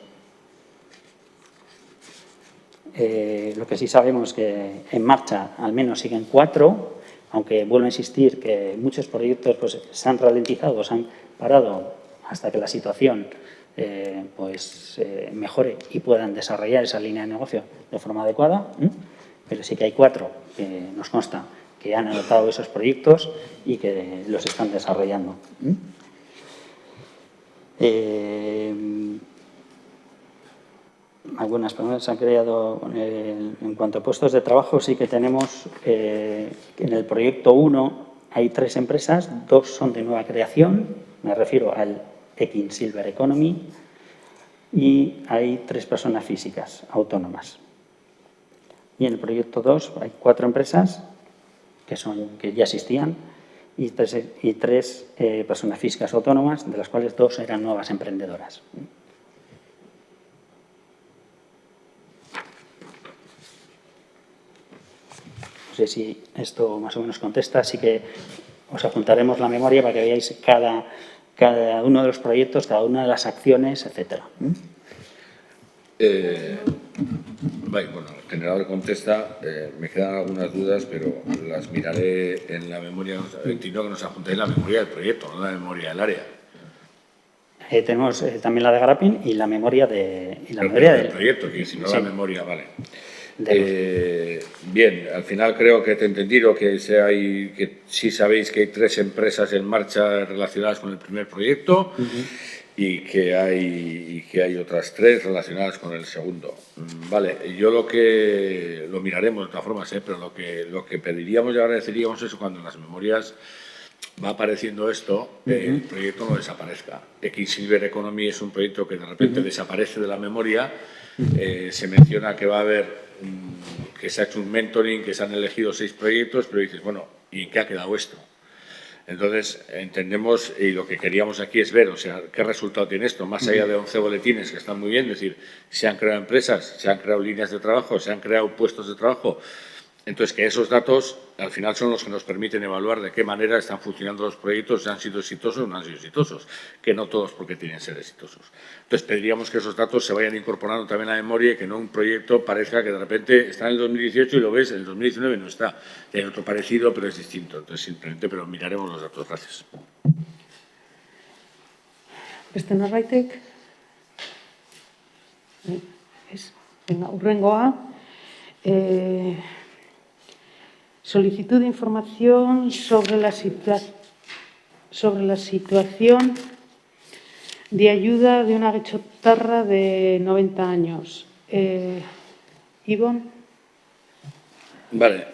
Lo que sí sabemos es que en marcha al menos siguen 4, aunque vuelvo a insistir que muchos proyectos pues, se han ralentizado, se han parado hasta que la situación mejore y puedan desarrollar esa línea de negocio de forma adecuada, pero sí que hay 4 que nos consta que han adoptado esos proyectos y que los están desarrollando. Algunas preguntas se han creado en cuanto a puestos de trabajo. Sí que tenemos en el proyecto 1 hay 3 empresas, 2 son de nueva creación, me refiero al Ekin Silver Economy, y hay 3 personas físicas autónomas. Y en el proyecto 2 hay 4 empresas que ya existían y 3 personas físicas autónomas, de las cuales 2 eran nuevas emprendedoras. No sé si esto más o menos contesta, así que os apuntaremos la memoria para que veáis cada uno de los proyectos, cada una de las acciones, etcétera. Bueno, el generador contesta, me quedan algunas dudas, pero las miraré en la memoria, entiendo que nos apuntéis la memoria del proyecto, no la memoria del área. Tenemos también la de Garapen y la memoria del proyecto, que si no sí. La memoria, vale. Bien, al final creo que te he entendido que sí sabéis que hay 3 empresas en marcha relacionadas con el primer proyecto y que hay otras 3 relacionadas con el segundo. Vale, yo lo miraremos de todas formas, pero lo que pediríamos y agradeceríamos es cuando en las memorias va apareciendo esto, el proyecto no desaparezca. Ekin Silver Economy es un proyecto que de repente desaparece de la memoria. Se menciona que va a haber que se ha hecho un mentoring, que se han elegido 6 proyectos, pero dices, bueno, ¿y en qué ha quedado esto? Entonces, entendemos, y lo que queríamos aquí es ver, o sea, qué resultado tiene esto, más allá de 11 boletines, que están muy bien, es decir, se han creado empresas, se han creado líneas de trabajo, se han creado puestos de trabajo. Entonces, que esos datos, al final, son los que nos permiten evaluar de qué manera están funcionando los proyectos, si han sido exitosos o no han sido exitosos, que no todos porque tienen que ser exitosos. Entonces, pediríamos que esos datos se vayan incorporando también a la memoria y que no un proyecto parezca que de repente está en el 2018 y lo ves, en el 2019 no está. Y hay otro parecido, pero es distinto. Entonces, simplemente, pero miraremos los datos. Gracias. Beste norbaitek? Ez. Venga, hurrengoa. Solicitud de información sobre la situación de ayuda de una guechotarra de 90 años. Ibon. Vale.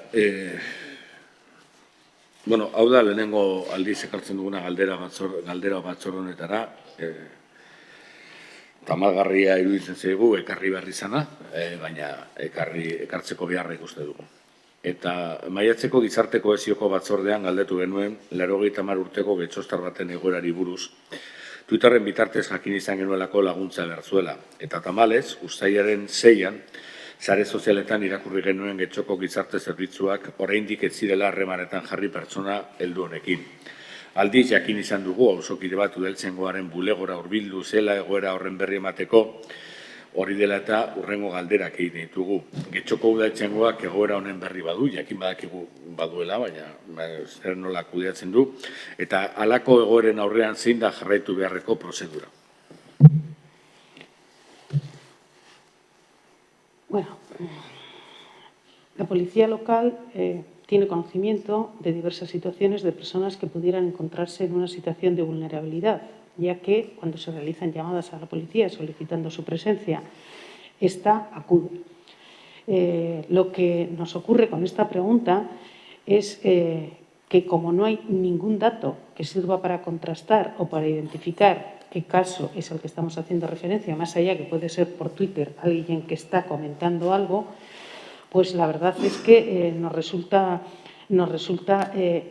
Bueno, hau da, lehenengo aldiz ekartzen duguna galdera batzor honetara. Tamalgarria iruditzen zaigu, ekarri behar izana, baina ekartzeko beharra ikuste dugu. Eta maiatzeko gizarte kohesioko batzordean galdetu genuen 90 urteko getxostar baten egoerari buruz. Twitterren bitartez jakin izan genuelako laguntza behar zuela. Eta tamalez, uztailaren 6an, sare sozialetan irakurri genuen getxoko gizarte zerbitzuak oraindik ez zirela harremanetan jarri pertsona heldu honekin. Aldiz jakin izan dugu, auzokide bat Udaltzaingoaren bulegora hurbildu zela egoera horren berri emateko, hori dela eta hurrengo galderak egin ditugu. Getxoko Udaltzaingoak egoera honen berri badu, jakin badakigu baduela, baina zer nola kudeatzen du, eta halako egoeren aurrean zein da jarraitu beharreko prozedura. Bueno, la policía local tiene conocimiento de diversas situaciones de personas que pudieran encontrarse en una situación de vulnerabilidad, ya que cuando se realizan llamadas a la policía solicitando su presencia, ésta acude. Lo que nos ocurre con esta pregunta es que como no hay ningún dato que sirva para contrastar o para identificar qué caso es al que estamos haciendo referencia, más allá que puede ser por Twitter alguien que está comentando algo, pues la verdad es que nos resulta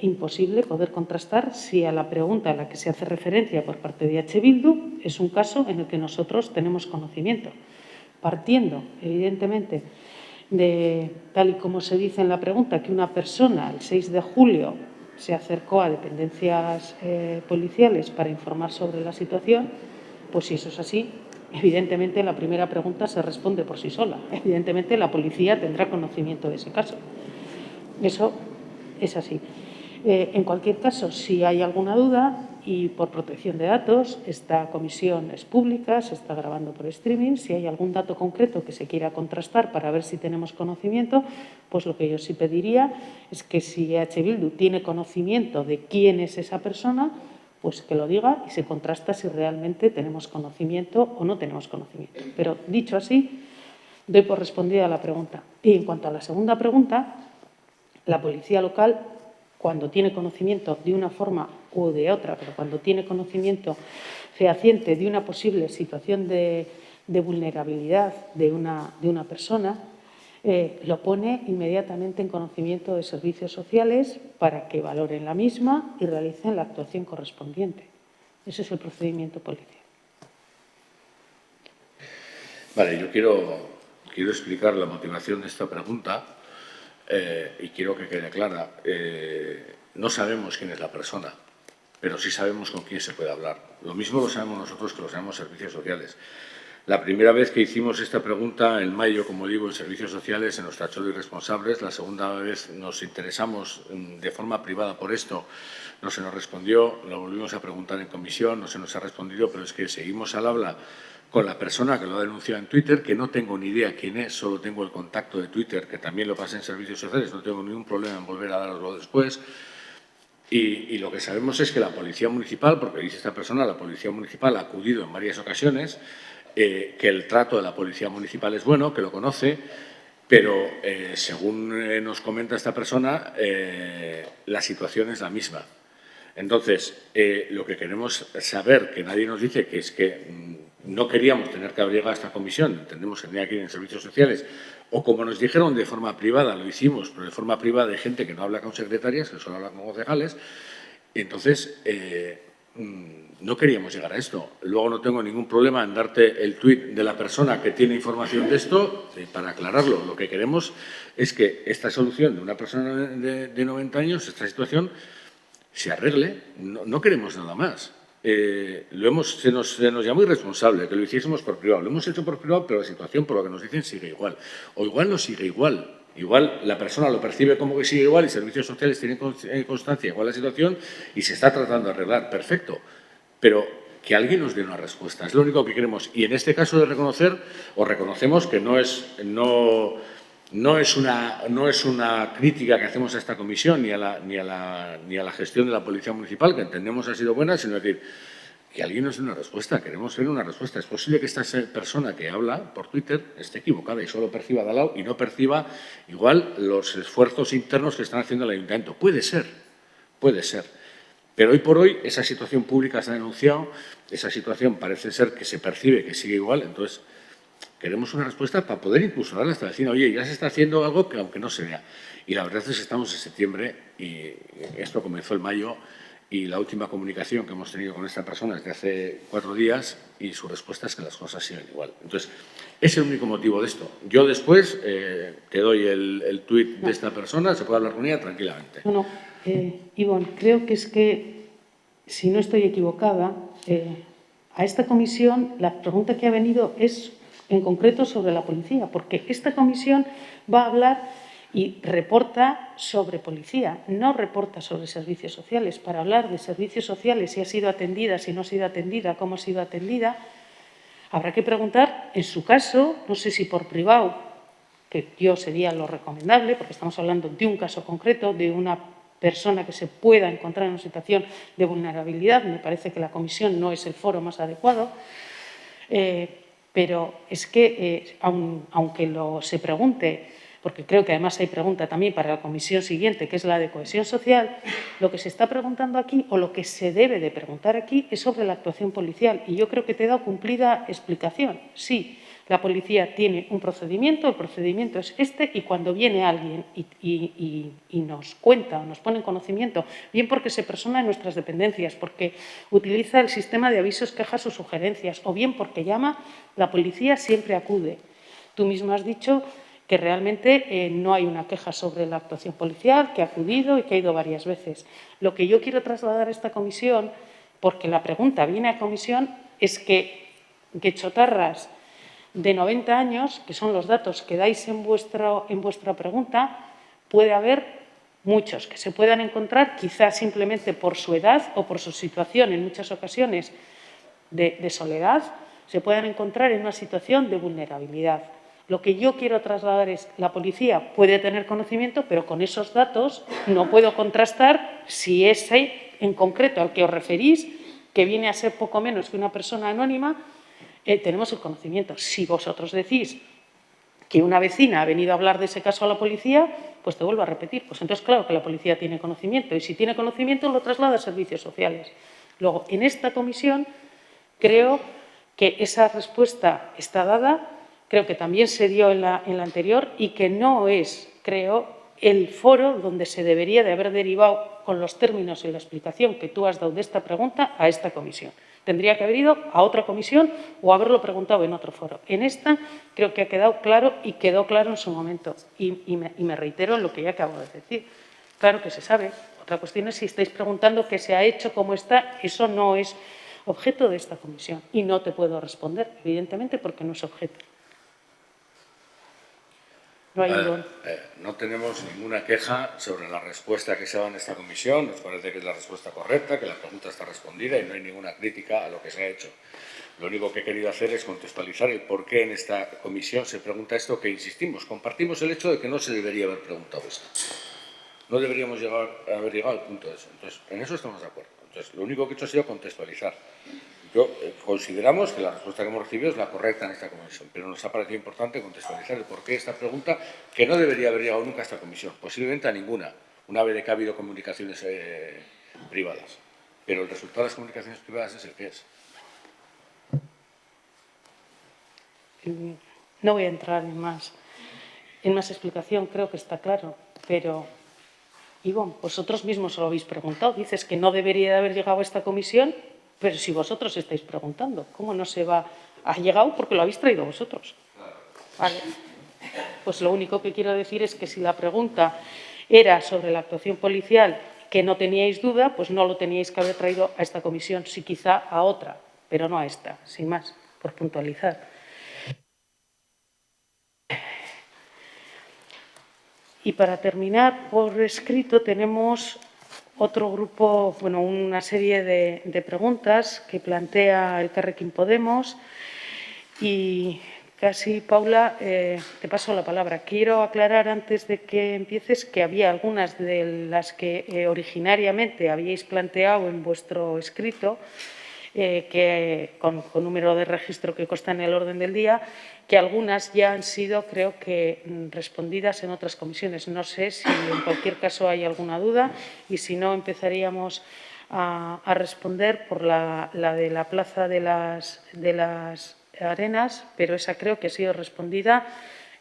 imposible poder contrastar si a la pregunta a la que se hace referencia por parte de H. Bildu es un caso en el que nosotros tenemos conocimiento. Partiendo, evidentemente, de, tal y como se dice en la pregunta, que una persona el 6 de julio se acercó a dependencias policiales para informar sobre la situación, pues si eso es así, evidentemente la primera pregunta se responde por sí sola. Evidentemente la policía tendrá conocimiento de ese caso. Eso es así. En cualquier caso, si hay alguna duda, y por protección de datos, esta comisión es pública, se está grabando por streaming. Si hay algún dato concreto que se quiera contrastar para ver si tenemos conocimiento, pues lo que yo sí pediría es que si EH Bildu tiene conocimiento de quién es esa persona, pues que lo diga y se contrasta si realmente tenemos conocimiento o no tenemos conocimiento. Pero dicho así, doy por respondida la pregunta. Y en cuanto a la segunda pregunta, la policía local, cuando tiene conocimiento de una forma u de otra, pero cuando tiene conocimiento fehaciente de una posible situación de vulnerabilidad de una persona, lo pone inmediatamente en conocimiento de servicios sociales para que valoren la misma y realicen la actuación correspondiente. Ese es el procedimiento policial. Vale, yo quiero explicar la motivación de esta pregunta y quiero que quede clara. No sabemos quién es la persona, pero sí sabemos con quién se puede hablar. Lo mismo lo sabemos nosotros que lo sabemos servicios sociales. La primera vez que hicimos esta pregunta, en mayo, como digo, en servicios sociales se nos tachó de irresponsables. La segunda vez nos interesamos de forma privada por esto, no se nos respondió, lo volvimos a preguntar en comisión, no se nos ha respondido, pero es que seguimos al habla con la persona que lo ha denunciado en Twitter, que no tengo ni idea quién es, solo tengo el contacto de Twitter, que también lo pasé en servicios sociales, no tengo ningún problema en volver a daroslo después. Y lo que sabemos es que la Policía Municipal, porque dice esta persona, la Policía Municipal ha acudido en varias ocasiones, que el trato de la Policía Municipal es bueno, que lo conoce, pero según nos comenta esta persona, la situación es la misma. Entonces, lo que queremos saber, que nadie nos dice, que es que no queríamos tener que haber llegado a esta comisión, entendemos que tenía que ir en servicios sociales, o como nos dijeron de forma privada, lo hicimos, pero de forma privada hay gente que no habla con secretarias, que solo habla con concejales, entonces no queríamos llegar a esto. Luego no tengo ningún problema en darte el tuit de la persona que tiene información de esto, para aclararlo. Lo que queremos es que esta solución de una persona de 90 años, esta situación, se arregle. No queremos nada más. Se nos llamó irresponsable que lo hiciésemos por privado. Lo hemos hecho por privado, pero la situación, por lo que nos dicen, sigue igual. O igual no sigue igual. Igual la persona lo percibe como que sigue igual y servicios sociales tienen constancia igual la situación y se está tratando de arreglar. Perfecto. Pero que alguien nos dé una respuesta. Es lo único que queremos. Y en este caso de reconocer, o reconocemos que no es una crítica que hacemos a esta comisión ni a la gestión de la Policía Municipal, que entendemos ha sido buena, sino decir que alguien nos dé una respuesta. Queremos tener una respuesta. Es posible que esta persona que habla por Twitter esté equivocada y solo perciba de al lado y no perciba igual los esfuerzos internos que están haciendo el Ayuntamiento. Puede ser, puede ser. Pero hoy por hoy esa situación pública se ha denunciado, esa situación parece ser que se percibe que sigue igual, entonces queremos una respuesta para poder incluso darle hasta decir, oye, ya se está haciendo algo que aunque no se vea. Y la verdad es que estamos en septiembre y esto comenzó en mayo y la última comunicación que hemos tenido con esta persona es de hace 4 días y su respuesta es que las cosas siguen igual. Entonces, es el único motivo de esto. Yo después te doy el tuit de esta persona, se puede hablar con ella tranquilamente. No, Ivonne, creo que es que, si no estoy equivocada, a esta comisión la pregunta que ha venido es en concreto sobre la policía, porque esta comisión va a hablar y reporta sobre policía, no reporta sobre servicios sociales. Para hablar de servicios sociales, si ha sido atendida, si no ha sido atendida, cómo ha sido atendida, habrá que preguntar, en su caso, no sé si por privado, que yo sería lo recomendable, porque estamos hablando de un caso concreto, de una persona que se pueda encontrar en una situación de vulnerabilidad. Me parece que la comisión no es el foro más adecuado, pero es que, aunque se pregunte, porque creo que además hay pregunta también para la comisión siguiente, que es la de cohesión social, lo que se está preguntando aquí, o lo que se debe de preguntar aquí, es sobre la actuación policial. Y yo creo que te he dado cumplida explicación. Sí, la policía tiene un procedimiento, el procedimiento es este, y cuando viene alguien y nos cuenta o nos pone en conocimiento, bien porque se persona en nuestras dependencias, porque utiliza el sistema de avisos, quejas o sugerencias, o bien porque llama, la policía siempre acude. Tú mismo has dicho que realmente no hay una queja sobre la actuación policial, que ha acudido y que ha ido varias veces. Lo que yo quiero trasladar a esta comisión, porque la pregunta viene a comisión, es que chotarras de 90 años, que son los datos que dais en vuestra pregunta, puede haber muchos que se puedan encontrar, quizás simplemente por su edad o por su situación, en muchas ocasiones de soledad, se puedan encontrar en una situación de vulnerabilidad. Lo que yo quiero trasladar es, la policía puede tener conocimiento, pero con esos datos no puedo contrastar si ese en concreto al que os referís, que viene a ser poco menos que una persona anónima, tenemos el conocimiento. Si vosotros decís que una vecina ha venido a hablar de ese caso a la policía, pues te vuelvo a repetir, pues entonces claro que la policía tiene conocimiento, y si tiene conocimiento lo traslada a servicios sociales. Luego, en esta comisión creo que esa respuesta está dada, creo que también se dio en la anterior, y que no es, creo, el foro donde se debería de haber derivado con los términos y la explicación que tú has dado de esta pregunta a esta comisión. Tendría que haber ido a otra comisión o haberlo preguntado en otro foro. En esta creo que ha quedado claro y quedó claro en su momento. Y me reitero en lo que ya acabo de decir. Claro que se sabe. Otra cuestión es si estáis preguntando qué se ha hecho, cómo está. Eso no es objeto de esta comisión. Y no te puedo responder, evidentemente, porque no es objeto. No tenemos ninguna queja sobre la respuesta que se da en esta comisión. Nos parece que es la respuesta correcta, que la pregunta está respondida y no hay ninguna crítica a lo que se ha hecho. Lo único que he querido hacer es contextualizar el por qué en esta comisión se pregunta esto, que insistimos. Compartimos el hecho de que no se debería haber preguntado esto. No deberíamos haber llegado al punto de eso. Entonces, en eso estamos de acuerdo. Entonces, lo único que he hecho ha sido contextualizar. Consideramos que la respuesta que hemos recibido es la correcta en esta comisión, pero nos ha parecido importante contextualizar el porqué de esta pregunta, que no debería haber llegado nunca a esta comisión, posiblemente a ninguna, una vez que ha habido comunicaciones privadas. Pero el resultado de las comunicaciones privadas es el que es. No voy a entrar en más explicación, creo que está claro, pero, Ivonne, vosotros mismos lo habéis preguntado. Dices que no debería de haber llegado a esta comisión, pero si vosotros estáis preguntando, ¿cómo no se va? Ha llegado porque lo habéis traído vosotros. Vale. Pues lo único que quiero decir es que si la pregunta era sobre la actuación policial, que no teníais duda, pues no lo teníais que haber traído a esta comisión, sí quizá a otra, pero no a esta, sin más, por puntualizar. Y para terminar, por escrito tenemos otro grupo, bueno, una serie de preguntas que plantea Elkarrekin Podemos y casi, Paula, te paso la palabra. Quiero aclarar antes de que empieces que había algunas de las que originariamente habíais planteado en vuestro escrito, que con número de registro que consta en el orden del día, que algunas ya han sido, creo que, respondidas en otras comisiones. No sé si en cualquier caso hay alguna duda y si no empezaríamos a responder por la de la Plaza de las Arenas, pero esa creo que ha sido respondida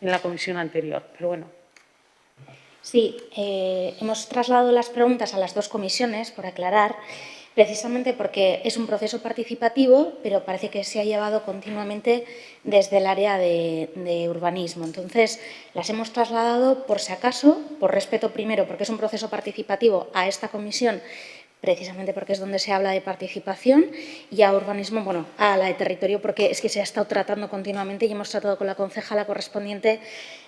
en la comisión anterior. Pero bueno. Sí, hemos trasladado las preguntas a las dos comisiones, por aclarar, precisamente porque es un proceso participativo, pero parece que se ha llevado continuamente desde el área de urbanismo. Entonces, las hemos trasladado por si acaso, por respeto primero, porque es un proceso participativo, a esta comisión, precisamente porque es donde se habla de participación, y a urbanismo, bueno, a la de territorio, porque es que se ha estado tratando continuamente y hemos tratado con la concejala correspondiente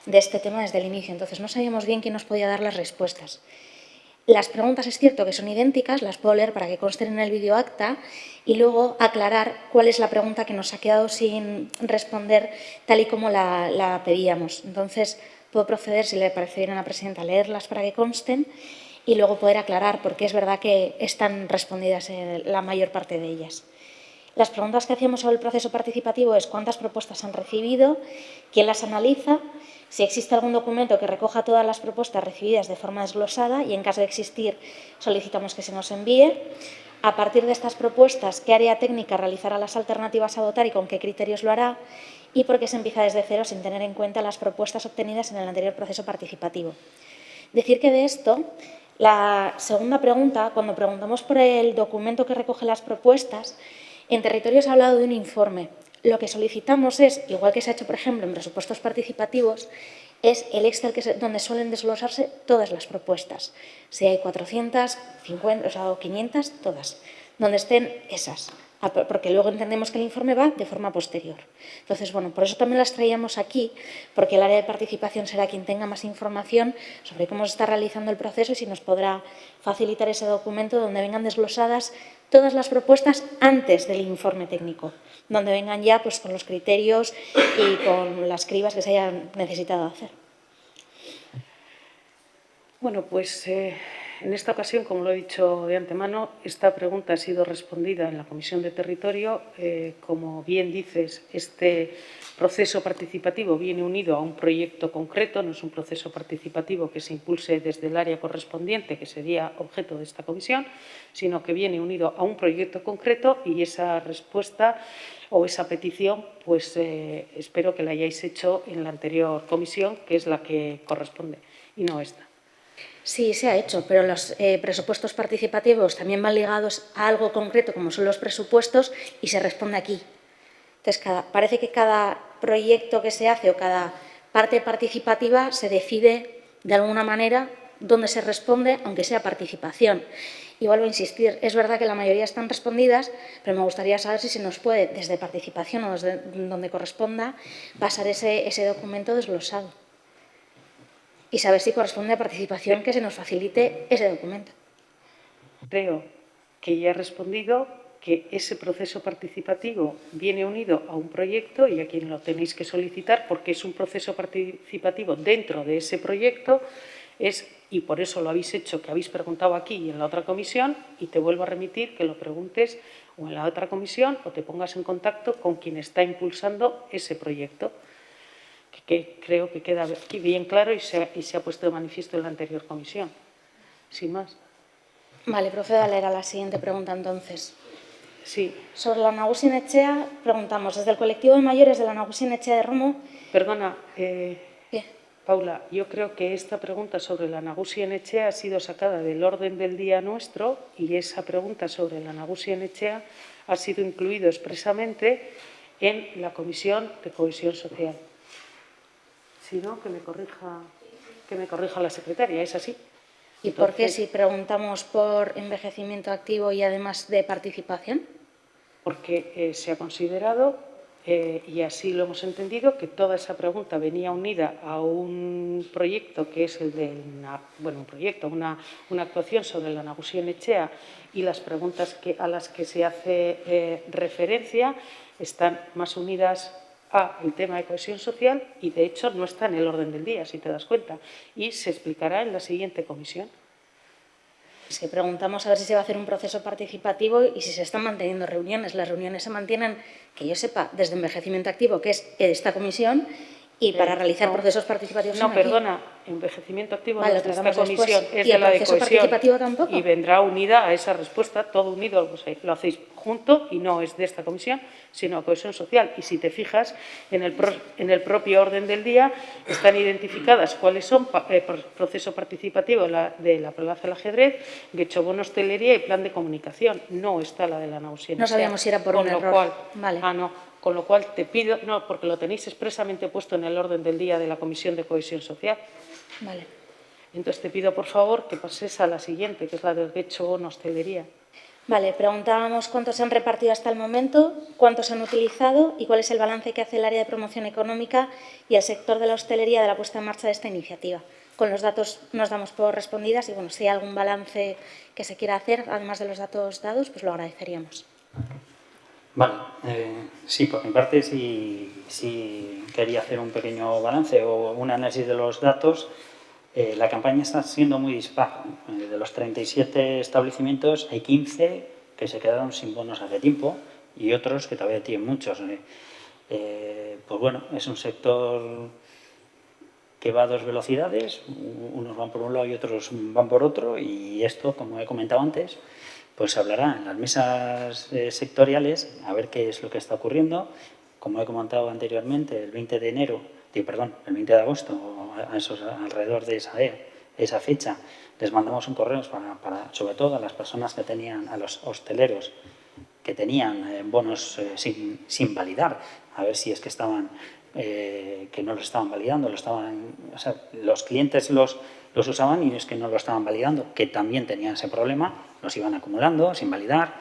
de este tema desde el inicio. Entonces, no sabíamos bien quién nos podía dar las respuestas. Las preguntas es cierto que son idénticas, las puedo leer para que consten en el videoacta y luego aclarar cuál es la pregunta que nos ha quedado sin responder tal y como la pedíamos. Entonces, puedo proceder, si le parece bien a la presidenta, a leerlas para que consten y luego poder aclarar, porque es verdad que están respondidas la mayor parte de ellas. Las preguntas que hacíamos sobre el proceso participativo es cuántas propuestas han recibido, quién las analiza, si existe algún documento que recoja todas las propuestas recibidas de forma desglosada y, en caso de existir, solicitamos que se nos envíe. A partir de estas propuestas, ¿qué área técnica realizará las alternativas a votar y con qué criterios lo hará? Y por qué se empieza desde cero sin tener en cuenta las propuestas obtenidas en el anterior proceso participativo. Decir que de esto, la segunda pregunta, cuando preguntamos por el documento que recoge las propuestas, en territorio se ha hablado de un informe. Lo que solicitamos es, igual que se ha hecho, por ejemplo, en presupuestos participativos, es el Excel donde suelen desglosarse todas las propuestas. Si hay 400, 50 o 500, todas. Donde estén esas. Porque luego entendemos que el informe va de forma posterior. Entonces, bueno, por eso también las traíamos aquí, porque el área de participación será quien tenga más información sobre cómo se está realizando el proceso y si nos podrá facilitar ese documento donde vengan desglosadas todas las propuestas antes del informe técnico, donde vengan ya pues, con los criterios y con las cribas que se hayan necesitado hacer. Bueno, pues en esta ocasión, como lo he dicho de antemano, esta pregunta ha sido respondida en la Comisión de Territorio. Como bien dices, este proceso participativo viene unido a un proyecto concreto, no es un proceso participativo que se impulse desde el área correspondiente, que sería objeto de esta comisión, sino que viene unido a un proyecto concreto y esa respuesta o esa petición, pues espero que la hayáis hecho en la anterior comisión, que es la que corresponde, y no esta. Sí, se ha hecho, pero los presupuestos participativos también van ligados a algo concreto, como son los presupuestos, y se responde aquí. Entonces, parece que cada proyecto que se hace o cada parte participativa se decide de alguna manera dónde se responde, aunque sea participación. Y vuelvo a insistir, es verdad que la mayoría están respondidas, pero me gustaría saber si se nos puede, desde participación o desde donde corresponda, pasar ese documento desglosado. Y saber si corresponde a participación que se nos facilite ese documento. Creo que ya he respondido que ese proceso participativo viene unido a un proyecto y a quien lo tenéis que solicitar, porque es un proceso participativo dentro de ese proyecto, y por eso lo habéis hecho, que habéis preguntado aquí y en la otra comisión, y te vuelvo a remitir que lo preguntes o en la otra comisión o te pongas en contacto con quien está impulsando ese proyecto, que creo que queda aquí bien claro y se ha puesto de manifiesto en la anterior comisión. Sin más. Vale, procedo a leer a la siguiente pregunta entonces. Sí, Sobre la Nagusien Etxea, preguntamos, desde el colectivo de mayores de la Nagusien Etxea de Romo, perdona, ¿qué? Paula, yo creo que esta pregunta sobre la Nagusien Etxea ha sido sacada del orden del día nuestro y esa pregunta sobre la Nagusien Etxea ha sido incluido expresamente en la Comisión de Cohesión Social. Si no, que me corrija la secretaria, ¿es así? ¿Y por qué si preguntamos por envejecimiento activo y además de participación? Porque se ha considerado, y así lo hemos entendido, que toda esa pregunta venía unida a un proyecto que es el de una actuación sobre la Nagusien Etxea, y las preguntas a las que se hace referencia están más unidas al tema de cohesión social y, de hecho, no está en el orden del día, si te das cuenta, y se explicará en la siguiente comisión. Es que preguntamos a ver si se va a hacer un proceso participativo y si se están manteniendo reuniones. Las reuniones se mantienen, que yo sepa, desde envejecimiento activo, que es esta comisión, y para realizar procesos participativos. No, perdona, envejecimiento activo no es de esta comisión, es ¿Y de el la de proceso cohesión. participativo tampoco? Y vendrá unida a esa respuesta, todo unido, lo hacéis junto y no es de esta comisión, sino cohesión social. Y si te fijas, en el propio orden del día están identificadas cuáles son proceso participativo de la Plaza del Ajedrez, Guechobono Hostelería y Plan de Comunicación. No está la de la Nagusien. No sabíamos si era por un error. Vale. Con lo cual te pido, no, porque lo tenéis expresamente puesto en el orden del día de la Comisión de Cohesión Social. Vale. Entonces te pido, por favor, que pases a la siguiente, que es la del Guechobono Hostelería. Vale, preguntábamos cuántos se han repartido hasta el momento, cuántos se han utilizado y cuál es el balance que hace el área de promoción económica y el sector de la hostelería de la puesta en marcha de esta iniciativa. Con los datos nos damos por respondidas y, bueno, si hay algún balance que se quiera hacer, además de los datos dados, pues lo agradeceríamos. Vale, sí, por mi parte sí quería hacer un pequeño balance o un análisis de los datos. La campaña está siendo muy dispar. De los 37 establecimientos hay 15 que se quedaron sin bonos hace tiempo y otros que todavía tienen muchos. Pues bueno, es un sector que va a dos velocidades, unos van por un lado y otros van por otro, y esto, como he comentado antes, pues se hablará en las mesas sectoriales a ver qué es lo que está ocurriendo. Como he comentado anteriormente, el 20 de agosto, alrededor de esa fecha, les mandamos un correo sobre todo a las personas que tenían, a los hosteleros que tenían bonos sin validar, a ver si es que estaban que no los estaban validando, los clientes los usaban y es que no lo estaban validando, que también tenían ese problema, los iban acumulando sin validar,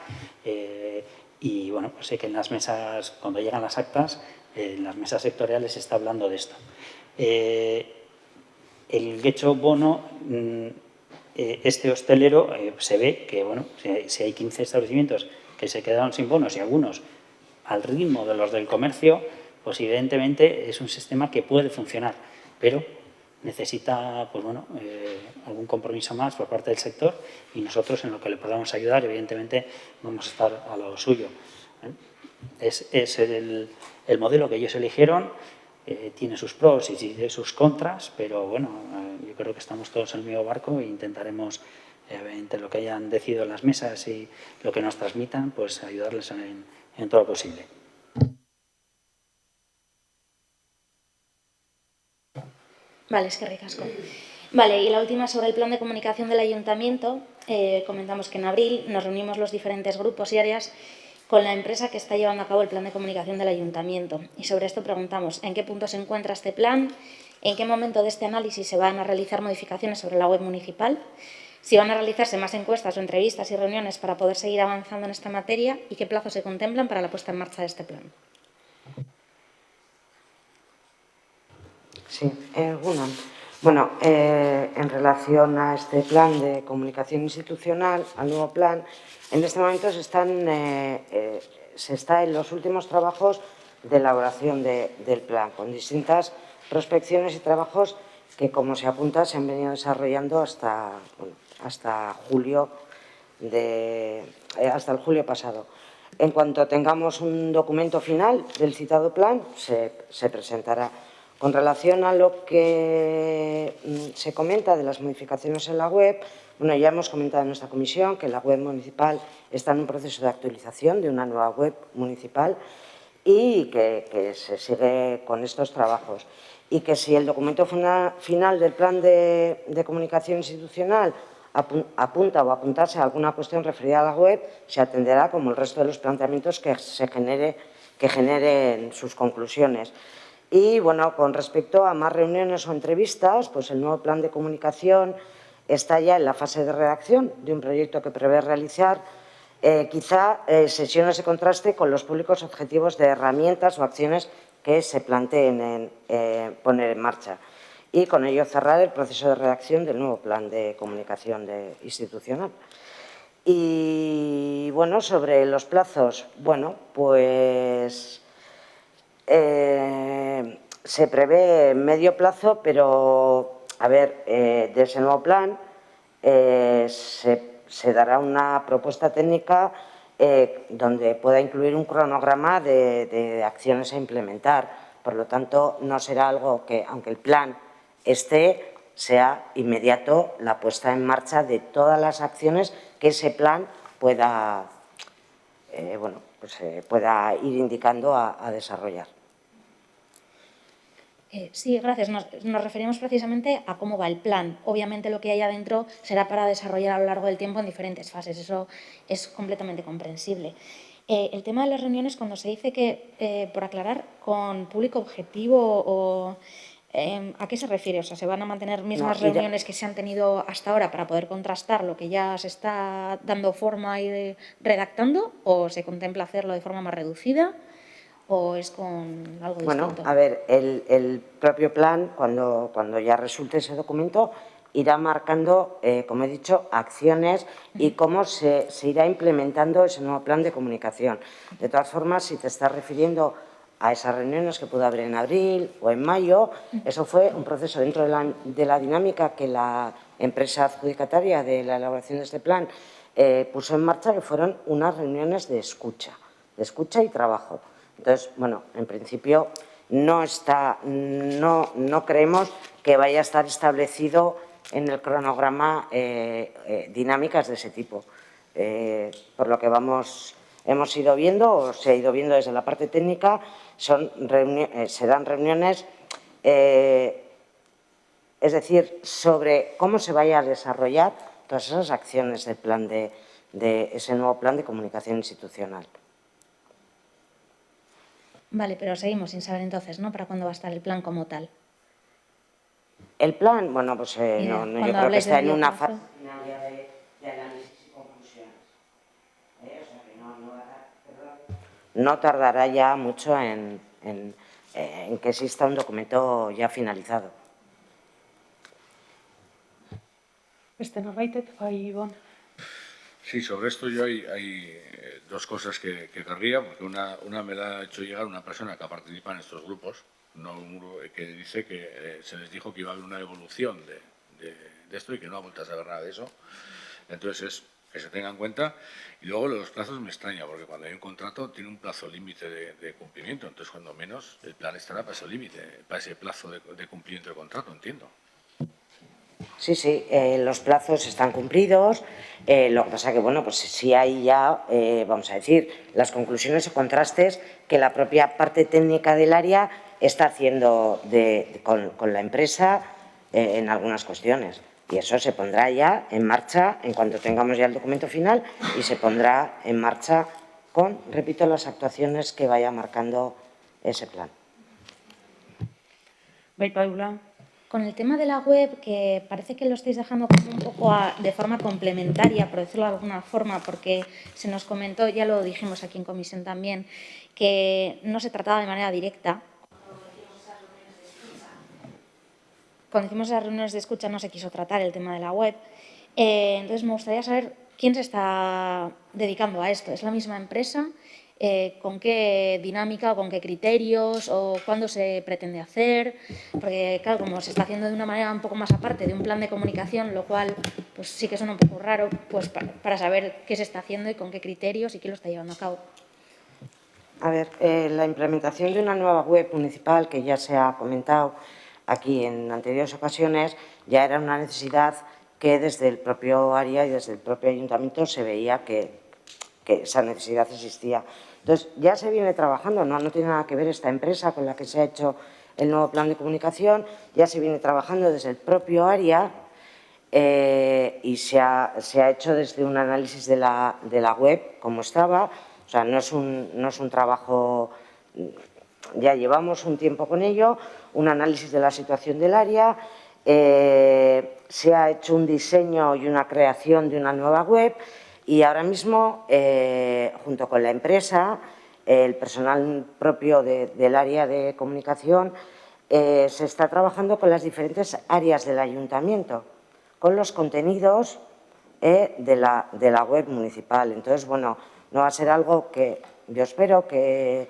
y bueno, pues sé que en las mesas, cuando llegan las actas, en las mesas sectoriales se está hablando de esto. El Guechobono, este hostelero, se ve que, bueno, si hay 15 establecimientos que se quedaron sin bonos y algunos al ritmo de los del comercio, pues evidentemente es un sistema que puede funcionar, pero necesita, pues bueno, algún compromiso más por parte del sector, y nosotros en lo que le podamos ayudar, evidentemente, vamos a estar a lo suyo. Es el modelo que ellos eligieron, tiene sus pros y sus contras, pero bueno, yo creo que estamos todos en el mismo barco e intentaremos, entre lo que hayan decidido en las mesas y lo que nos transmitan, pues ayudarles en todo lo posible. Vale, es que ricasco. Vale, y la última sobre el plan de comunicación del ayuntamiento. Comentamos que en abril nos reunimos los diferentes grupos y áreas con la empresa que está llevando a cabo el plan de comunicación del ayuntamiento. Y sobre esto preguntamos en qué punto se encuentra este plan, en qué momento de este análisis se van a realizar modificaciones sobre la web municipal, si van a realizarse más encuestas o entrevistas y reuniones para poder seguir avanzando en esta materia y qué plazos se contemplan para la puesta en marcha de este plan. Sí, bueno, en relación a este plan de comunicación institucional, al nuevo plan, en este momento se está en los últimos trabajos de elaboración del plan, con distintas prospecciones y trabajos que, como se apunta, se han venido desarrollando hasta el julio pasado. En cuanto tengamos un documento final del citado plan, se presentará. Con relación a lo que se comenta de las modificaciones en la web, bueno, ya hemos comentado en nuestra comisión que la web municipal está en un proceso de actualización de una nueva web municipal y que se sigue con estos trabajos. Y que si el documento final del plan de comunicación institucional apunta o apuntase a alguna cuestión referida a la web, se atenderá como el resto de los planteamientos que generen sus conclusiones. Y, bueno, con respecto a más reuniones o entrevistas, pues el nuevo plan de comunicación está ya en la fase de redacción de un proyecto que prevé realizar quizá sesiones de contraste con los públicos objetivos de herramientas o acciones que se planteen poner en marcha y con ello cerrar el proceso de redacción del nuevo plan de comunicación institucional. Y, bueno, sobre los plazos, bueno, pues se prevé medio plazo, pero, a ver, de ese nuevo plan se dará una propuesta técnica donde pueda incluir un cronograma de acciones a implementar. Por lo tanto, no será algo que, aunque el plan esté, sea inmediato la puesta en marcha de todas las acciones que ese plan pueda, pueda ir indicando a desarrollar. Sí, gracias. Nos referimos precisamente a cómo va el plan. Obviamente lo que hay adentro será para desarrollar a lo largo del tiempo en diferentes fases. Eso es completamente comprensible. El tema de las reuniones, cuando se dice que, por aclarar, con público objetivo o… ¿a qué se refiere? O sea, ¿se van a mantener mismas reuniones que se han tenido hasta ahora para poder contrastar lo que ya se está dando forma y redactando? ¿O se contempla hacerlo de forma más reducida? ¿O es con algo distinto? Bueno, a ver, el propio plan, cuando ya resulte ese documento, irá marcando, como he dicho, acciones y cómo se irá implementando ese nuevo plan de comunicación. De todas formas, si te estás refiriendo a esas reuniones que pudo haber en abril o en mayo, eso fue un proceso dentro de la dinámica que la empresa adjudicataria de la elaboración de este plan puso en marcha, que fueron unas reuniones de escucha y trabajo. Entonces, bueno, en principio no creemos que vaya a estar establecido en el cronograma dinámicas de ese tipo. Por lo que hemos ido viendo, o se ha ido viendo desde la parte técnica, serán reuniones, es decir, sobre cómo se vaya a desarrollar todas esas acciones del plan de ese nuevo plan de comunicación institucional. Vale, pero seguimos sin saber entonces, ¿no?, para cuándo va a estar el plan como tal. El plan, bueno, pues yo creo que está en una fase final de análisis y conclusiones. O sea que no tardará ya mucho en que exista un documento ya finalizado. Sí, sobre esto yo hay dos cosas que querría, porque una me la ha hecho llegar una persona que participa en estos grupos, que dice que se les dijo que iba a haber una evolución de esto y que no ha vuelto a saber nada de eso. Entonces, es que se tenga en cuenta. Y luego los plazos me extraña, porque cuando hay un contrato tiene un plazo límite de cumplimiento. Entonces, cuando menos, el plan estará para ese límite, para ese plazo de cumplimiento del contrato, entiendo. Sí, los plazos están cumplidos. Lo que pasa que, bueno, pues sí hay ya, vamos a decir, las conclusiones o contrastes que la propia parte técnica del área está haciendo con la empresa en algunas cuestiones. Y eso se pondrá ya en marcha en cuanto tengamos ya el documento final y se pondrá en marcha con, repito, las actuaciones que vaya marcando ese plan. Paula. Con el tema de la web, que parece que lo estáis dejando como un poco de forma complementaria, por decirlo de alguna forma, porque se nos comentó, ya lo dijimos aquí en comisión también, que no se trataba de manera directa. Cuando hicimos esas reuniones de escucha no se quiso tratar el tema de la web. Entonces, me gustaría saber quién se está dedicando a esto. ¿Es la misma empresa? ¿Con qué dinámica, con qué criterios o cuándo se pretende hacer? Porque, claro, como se está haciendo de una manera un poco más aparte de un plan de comunicación, lo cual pues sí que suena un poco raro, pues para saber qué se está haciendo y con qué criterios y quién lo está llevando a cabo. A ver, la implementación de una nueva web municipal, que ya se ha comentado aquí en anteriores ocasiones, ya era una necesidad que desde el propio área y desde el propio ayuntamiento se veía que esa necesidad existía. Entonces, ya se viene trabajando, no tiene nada que ver esta empresa con la que se ha hecho el nuevo plan de comunicación, ya se viene trabajando desde el propio área y se ha hecho desde un análisis de la web, como estaba. O sea, no es un trabajo, ya llevamos un tiempo con ello, un análisis de la situación del área, se ha hecho un diseño y una creación de una nueva web y ahora mismo, junto con la empresa, el personal propio del área de comunicación, se está trabajando con las diferentes áreas del ayuntamiento, con los contenidos de la web municipal. Entonces, bueno, no va a ser algo que yo espero que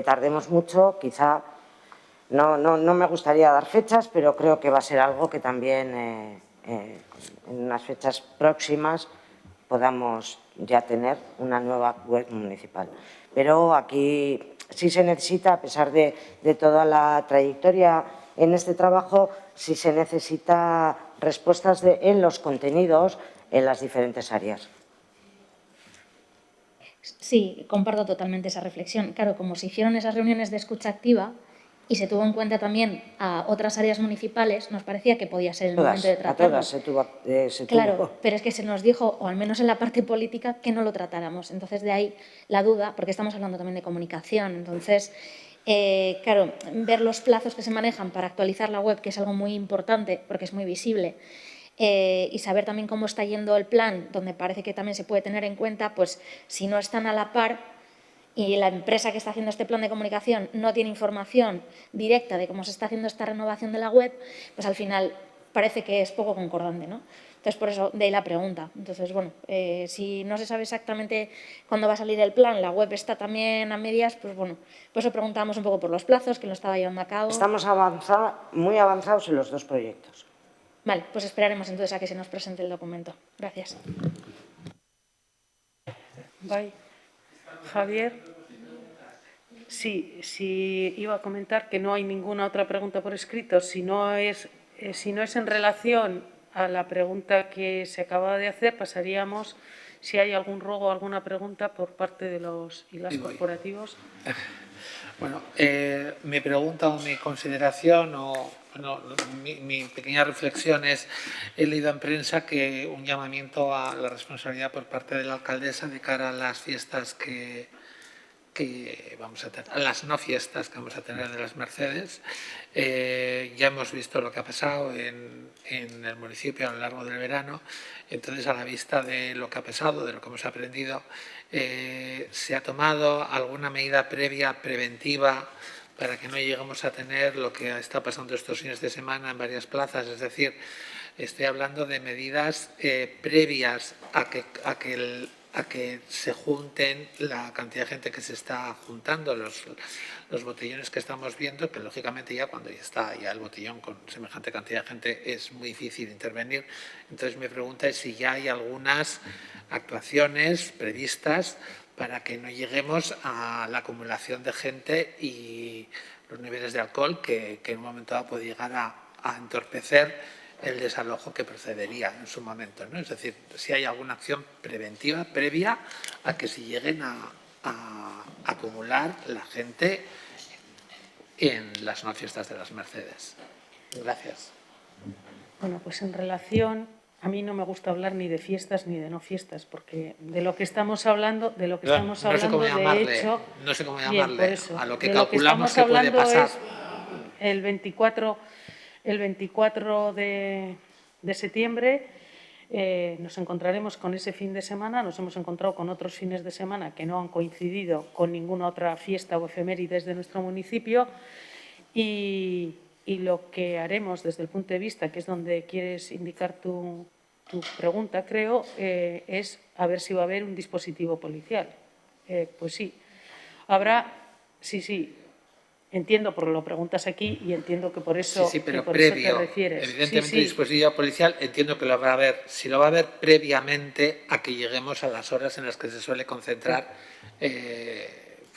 tardemos mucho, quizá no me gustaría dar fechas, pero creo que va a ser algo que también en unas fechas próximas podamos ya tener una nueva web municipal. Pero aquí sí se necesita, a pesar de toda la trayectoria en este trabajo, sí se necesita respuestas en los contenidos en las diferentes áreas. Sí, comparto totalmente esa reflexión. Claro, como se hicieron esas reuniones de escucha activa y se tuvo en cuenta también a otras áreas municipales, nos parecía que podía ser el momento de tratarlo. A todas se tuvo. Claro, pero es que se nos dijo, o al menos en la parte política, que no lo tratáramos. Entonces, de ahí la duda, porque estamos hablando también de comunicación. Entonces, claro, ver los plazos que se manejan para actualizar la web, que es algo muy importante, porque es muy visible, y saber también cómo está yendo el plan, donde parece que también se puede tener en cuenta, pues si no están a la par y la empresa que está haciendo este plan de comunicación no tiene información directa de cómo se está haciendo esta renovación de la web, pues al final parece que es poco concordante, ¿no? Entonces, por eso, de ahí la pregunta. Entonces, bueno, si no se sabe exactamente cuándo va a salir el plan, la web está también a medias, pues bueno, por eso preguntamos un poco por los plazos, quién lo estaba llevando a cabo. Estamos muy avanzados en los dos proyectos. Vale, pues esperaremos entonces a que se nos presente el documento. Gracias. Bye. Javier. Sí, iba a comentar que no hay ninguna otra pregunta por escrito. Si no es en relación a la pregunta que se acaba de hacer, pasaríamos, si hay algún ruego o alguna pregunta por parte de los y las corporativos. Bueno, mi pregunta o mi consideración mi pequeña reflexión es, he leído en prensa que un llamamiento a la responsabilidad por parte de la alcaldesa de cara a las fiestas que vamos a tener, a las no fiestas que vamos a tener de las Mercedes. Ya hemos visto lo que ha pasado en el municipio a lo largo del verano. Entonces, a la vista de lo que ha pasado, de lo que hemos aprendido, ¿se ha tomado alguna medida previa, preventiva, para que no lleguemos a tener lo que está pasando estos fines de semana en varias plazas? Es decir, estoy hablando de medidas previas a que se junten la cantidad de gente que se está juntando, los botellones que estamos viendo, que lógicamente ya cuando ya está ya el botellón con semejante cantidad de gente es muy difícil intervenir. Entonces mi pregunta es si ya hay algunas actuaciones previstas para que no lleguemos a la acumulación de gente y los niveles de alcohol que en un momento dado puede llegar a entorpecer el desalojo que procedería en su momento, ¿no? Es decir, si hay alguna acción preventiva previa a que se lleguen a acumular la gente en las no fiestas de las Mercedes. Gracias. Bueno, pues en relación, a mí no me gusta hablar ni de fiestas ni de no fiestas, porque de lo que estamos hablando, de hecho, no sé cómo llamarle a lo que calculamos que puede pasar. El 24 de septiembre nos encontraremos con ese fin de semana, nos hemos encontrado con otros fines de semana que no han coincidido con ninguna otra fiesta o efemérides de nuestro municipio y lo que haremos desde el punto de vista, que es donde quieres indicar tu pregunta, creo, es a ver si va a haber un dispositivo policial. Pues sí, habrá, sí. Entiendo por lo preguntas aquí y entiendo que por eso, sí, pero por previo, eso te refieres. Evidentemente, el dispositivo policial entiendo que lo va a haber, si lo va a haber previamente a que lleguemos a las horas en las que se suele concentrar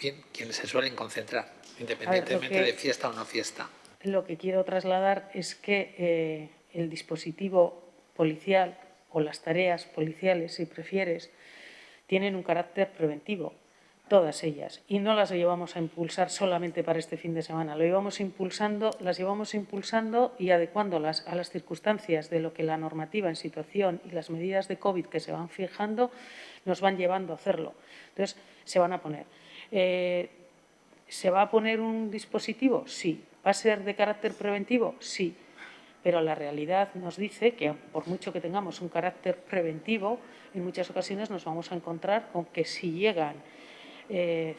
bien, quienes se suelen concentrar, independientemente de fiesta o no fiesta. Lo que quiero trasladar es que el dispositivo policial o las tareas policiales, si prefieres, tienen un carácter preventivo, todas ellas, y no las llevamos a impulsar solamente para este fin de semana, las llevamos impulsando y adecuándolas a las circunstancias de lo que la normativa en situación y las medidas de COVID que se van fijando nos van llevando a hacerlo. Entonces, se van a poner. ¿Se va a poner un dispositivo? Sí. ¿Va a ser de carácter preventivo? Sí. Pero la realidad nos dice que, por mucho que tengamos un carácter preventivo, en muchas ocasiones nos vamos a encontrar con que si llegan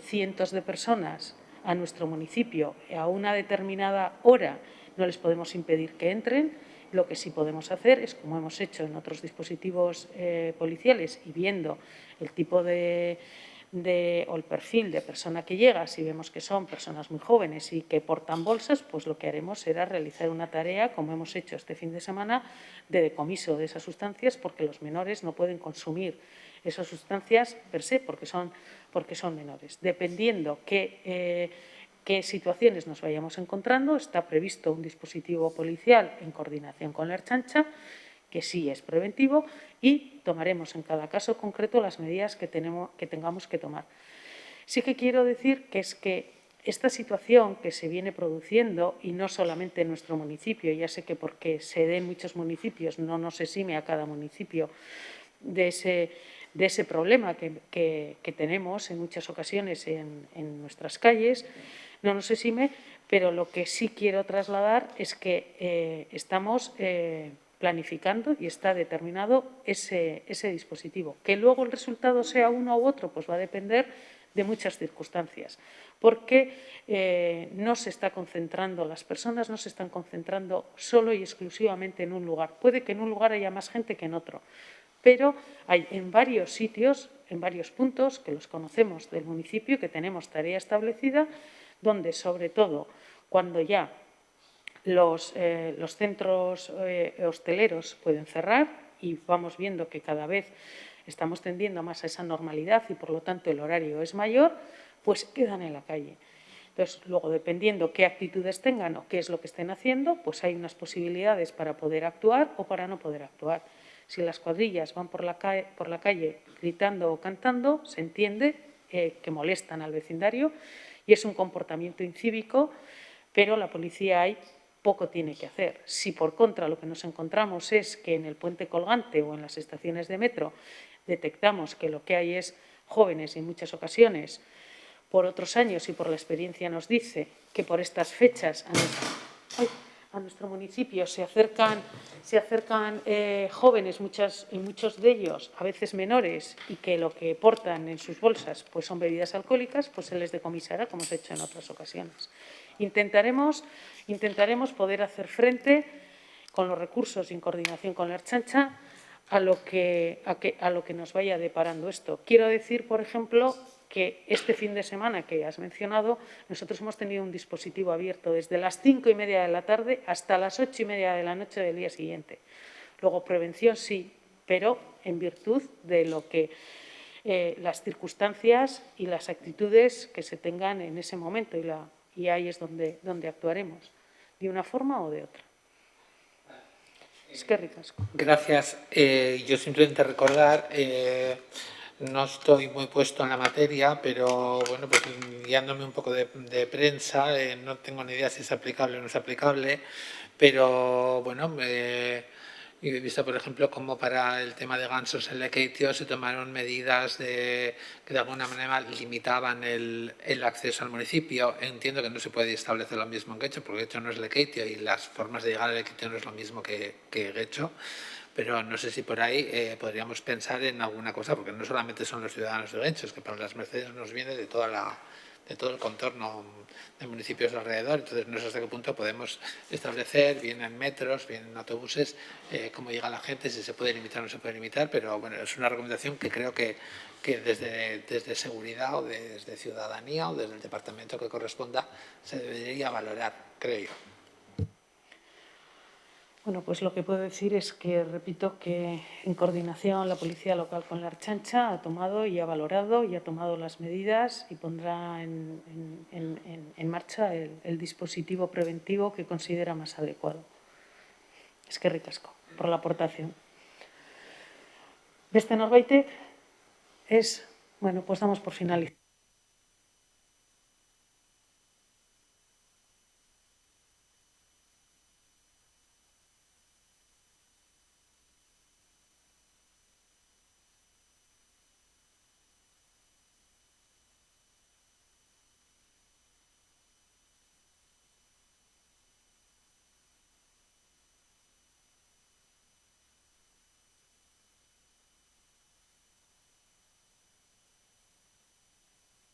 cientos de personas a nuestro municipio a una determinada hora, no les podemos impedir que entren. Lo que sí podemos hacer es, como hemos hecho en otros dispositivos policiales y viendo el tipo o el perfil de persona que llega, si vemos que son personas muy jóvenes y que portan bolsas, pues lo que haremos será realizar una tarea, como hemos hecho este fin de semana, de decomiso de esas sustancias, porque los menores no pueden consumir esas sustancias per se, porque son menores. Dependiendo qué situaciones nos vayamos encontrando, está previsto un dispositivo policial en coordinación con la Ertzaintza, que sí es preventivo, y tomaremos en cada caso concreto las medidas que tengamos que tomar. Sí que quiero decir que es que esta situación que se viene produciendo, y no solamente en nuestro municipio, ya sé que porque se dé en muchos municipios no nos exime a cada municipio de ese problema que tenemos en muchas ocasiones en nuestras calles, no nos exime, pero lo que sí quiero trasladar es que estamos planificando y está determinado ese dispositivo. Que luego el resultado sea uno u otro, pues va a depender de muchas circunstancias, porque no se está concentrando, las personas no se están concentrando solo y exclusivamente en un lugar. Puede que en un lugar haya más gente que en otro, pero hay en varios sitios, en varios puntos, que los conocemos del municipio, que tenemos tarea establecida, donde sobre todo cuando ya los centros hosteleros pueden cerrar y vamos viendo que cada vez estamos tendiendo más a esa normalidad y por lo tanto el horario es mayor, pues quedan en la calle. Entonces, luego, dependiendo qué actitudes tengan o qué es lo que estén haciendo, pues hay unas posibilidades para poder actuar o para no poder actuar. Si las cuadrillas van por la calle gritando o cantando, se entiende que molestan al vecindario y es un comportamiento incívico, pero la policía ahí poco tiene que hacer. Si por contra lo que nos encontramos es que en el puente colgante o en las estaciones de metro detectamos que lo que hay es jóvenes y en muchas ocasiones, por otros años y por la experiencia nos dice que por estas fechas a nuestro municipio se acercan jóvenes, y muchos de ellos a veces menores, y que lo que portan en sus bolsas pues son bebidas alcohólicas, pues se les decomisará, como se ha hecho en otras ocasiones. Intentaremos poder hacer frente con los recursos y en coordinación con la Ertzaintza a lo que nos vaya deparando esto. Quiero decir, por ejemplo, que este fin de semana que has mencionado, nosotros hemos tenido un dispositivo abierto desde las 5:30 de la tarde hasta las 8:30 de la noche del día siguiente. Luego, prevención sí, pero en virtud de lo que las circunstancias y las actitudes que se tengan en ese momento, y ahí es donde actuaremos, de una forma o de otra. Es que ricasco. Gracias. Yo simplemente recordar, no estoy muy puesto en la materia, pero bueno, pues guiándome un poco de prensa, no tengo ni idea si es aplicable o no es aplicable, pero bueno, he visto, por ejemplo, cómo para el tema de gansos en Lekeitio se tomaron medidas que de alguna manera limitaban el acceso al municipio. Entiendo que no se puede establecer lo mismo en Guecho, porque Guecho no es Lekeitio y las formas de llegar a Lekeitio no es lo mismo que Guecho. Pero no sé si por ahí podríamos pensar en alguna cosa, porque no solamente son los ciudadanos de Guecho, es que para las Mercedes nos viene de todo el contorno de municipios alrededor. Entonces, no sé hasta qué punto podemos establecer, bien en metros, bien en autobuses, cómo llega la gente, si se puede limitar o no se puede limitar, pero bueno, es una recomendación que creo que desde seguridad o desde ciudadanía o desde el departamento que corresponda se debería valorar, creo yo. Bueno, pues lo que puedo decir es que, repito, que en coordinación la Policía Local con la Ertzaintza ha tomado y ha valorado y ha tomado las medidas y pondrá en marcha el dispositivo preventivo que considera más adecuado. Eskerrik asko por la aportación. Beste norbaitek? Es, bueno, pues damos por finalizado.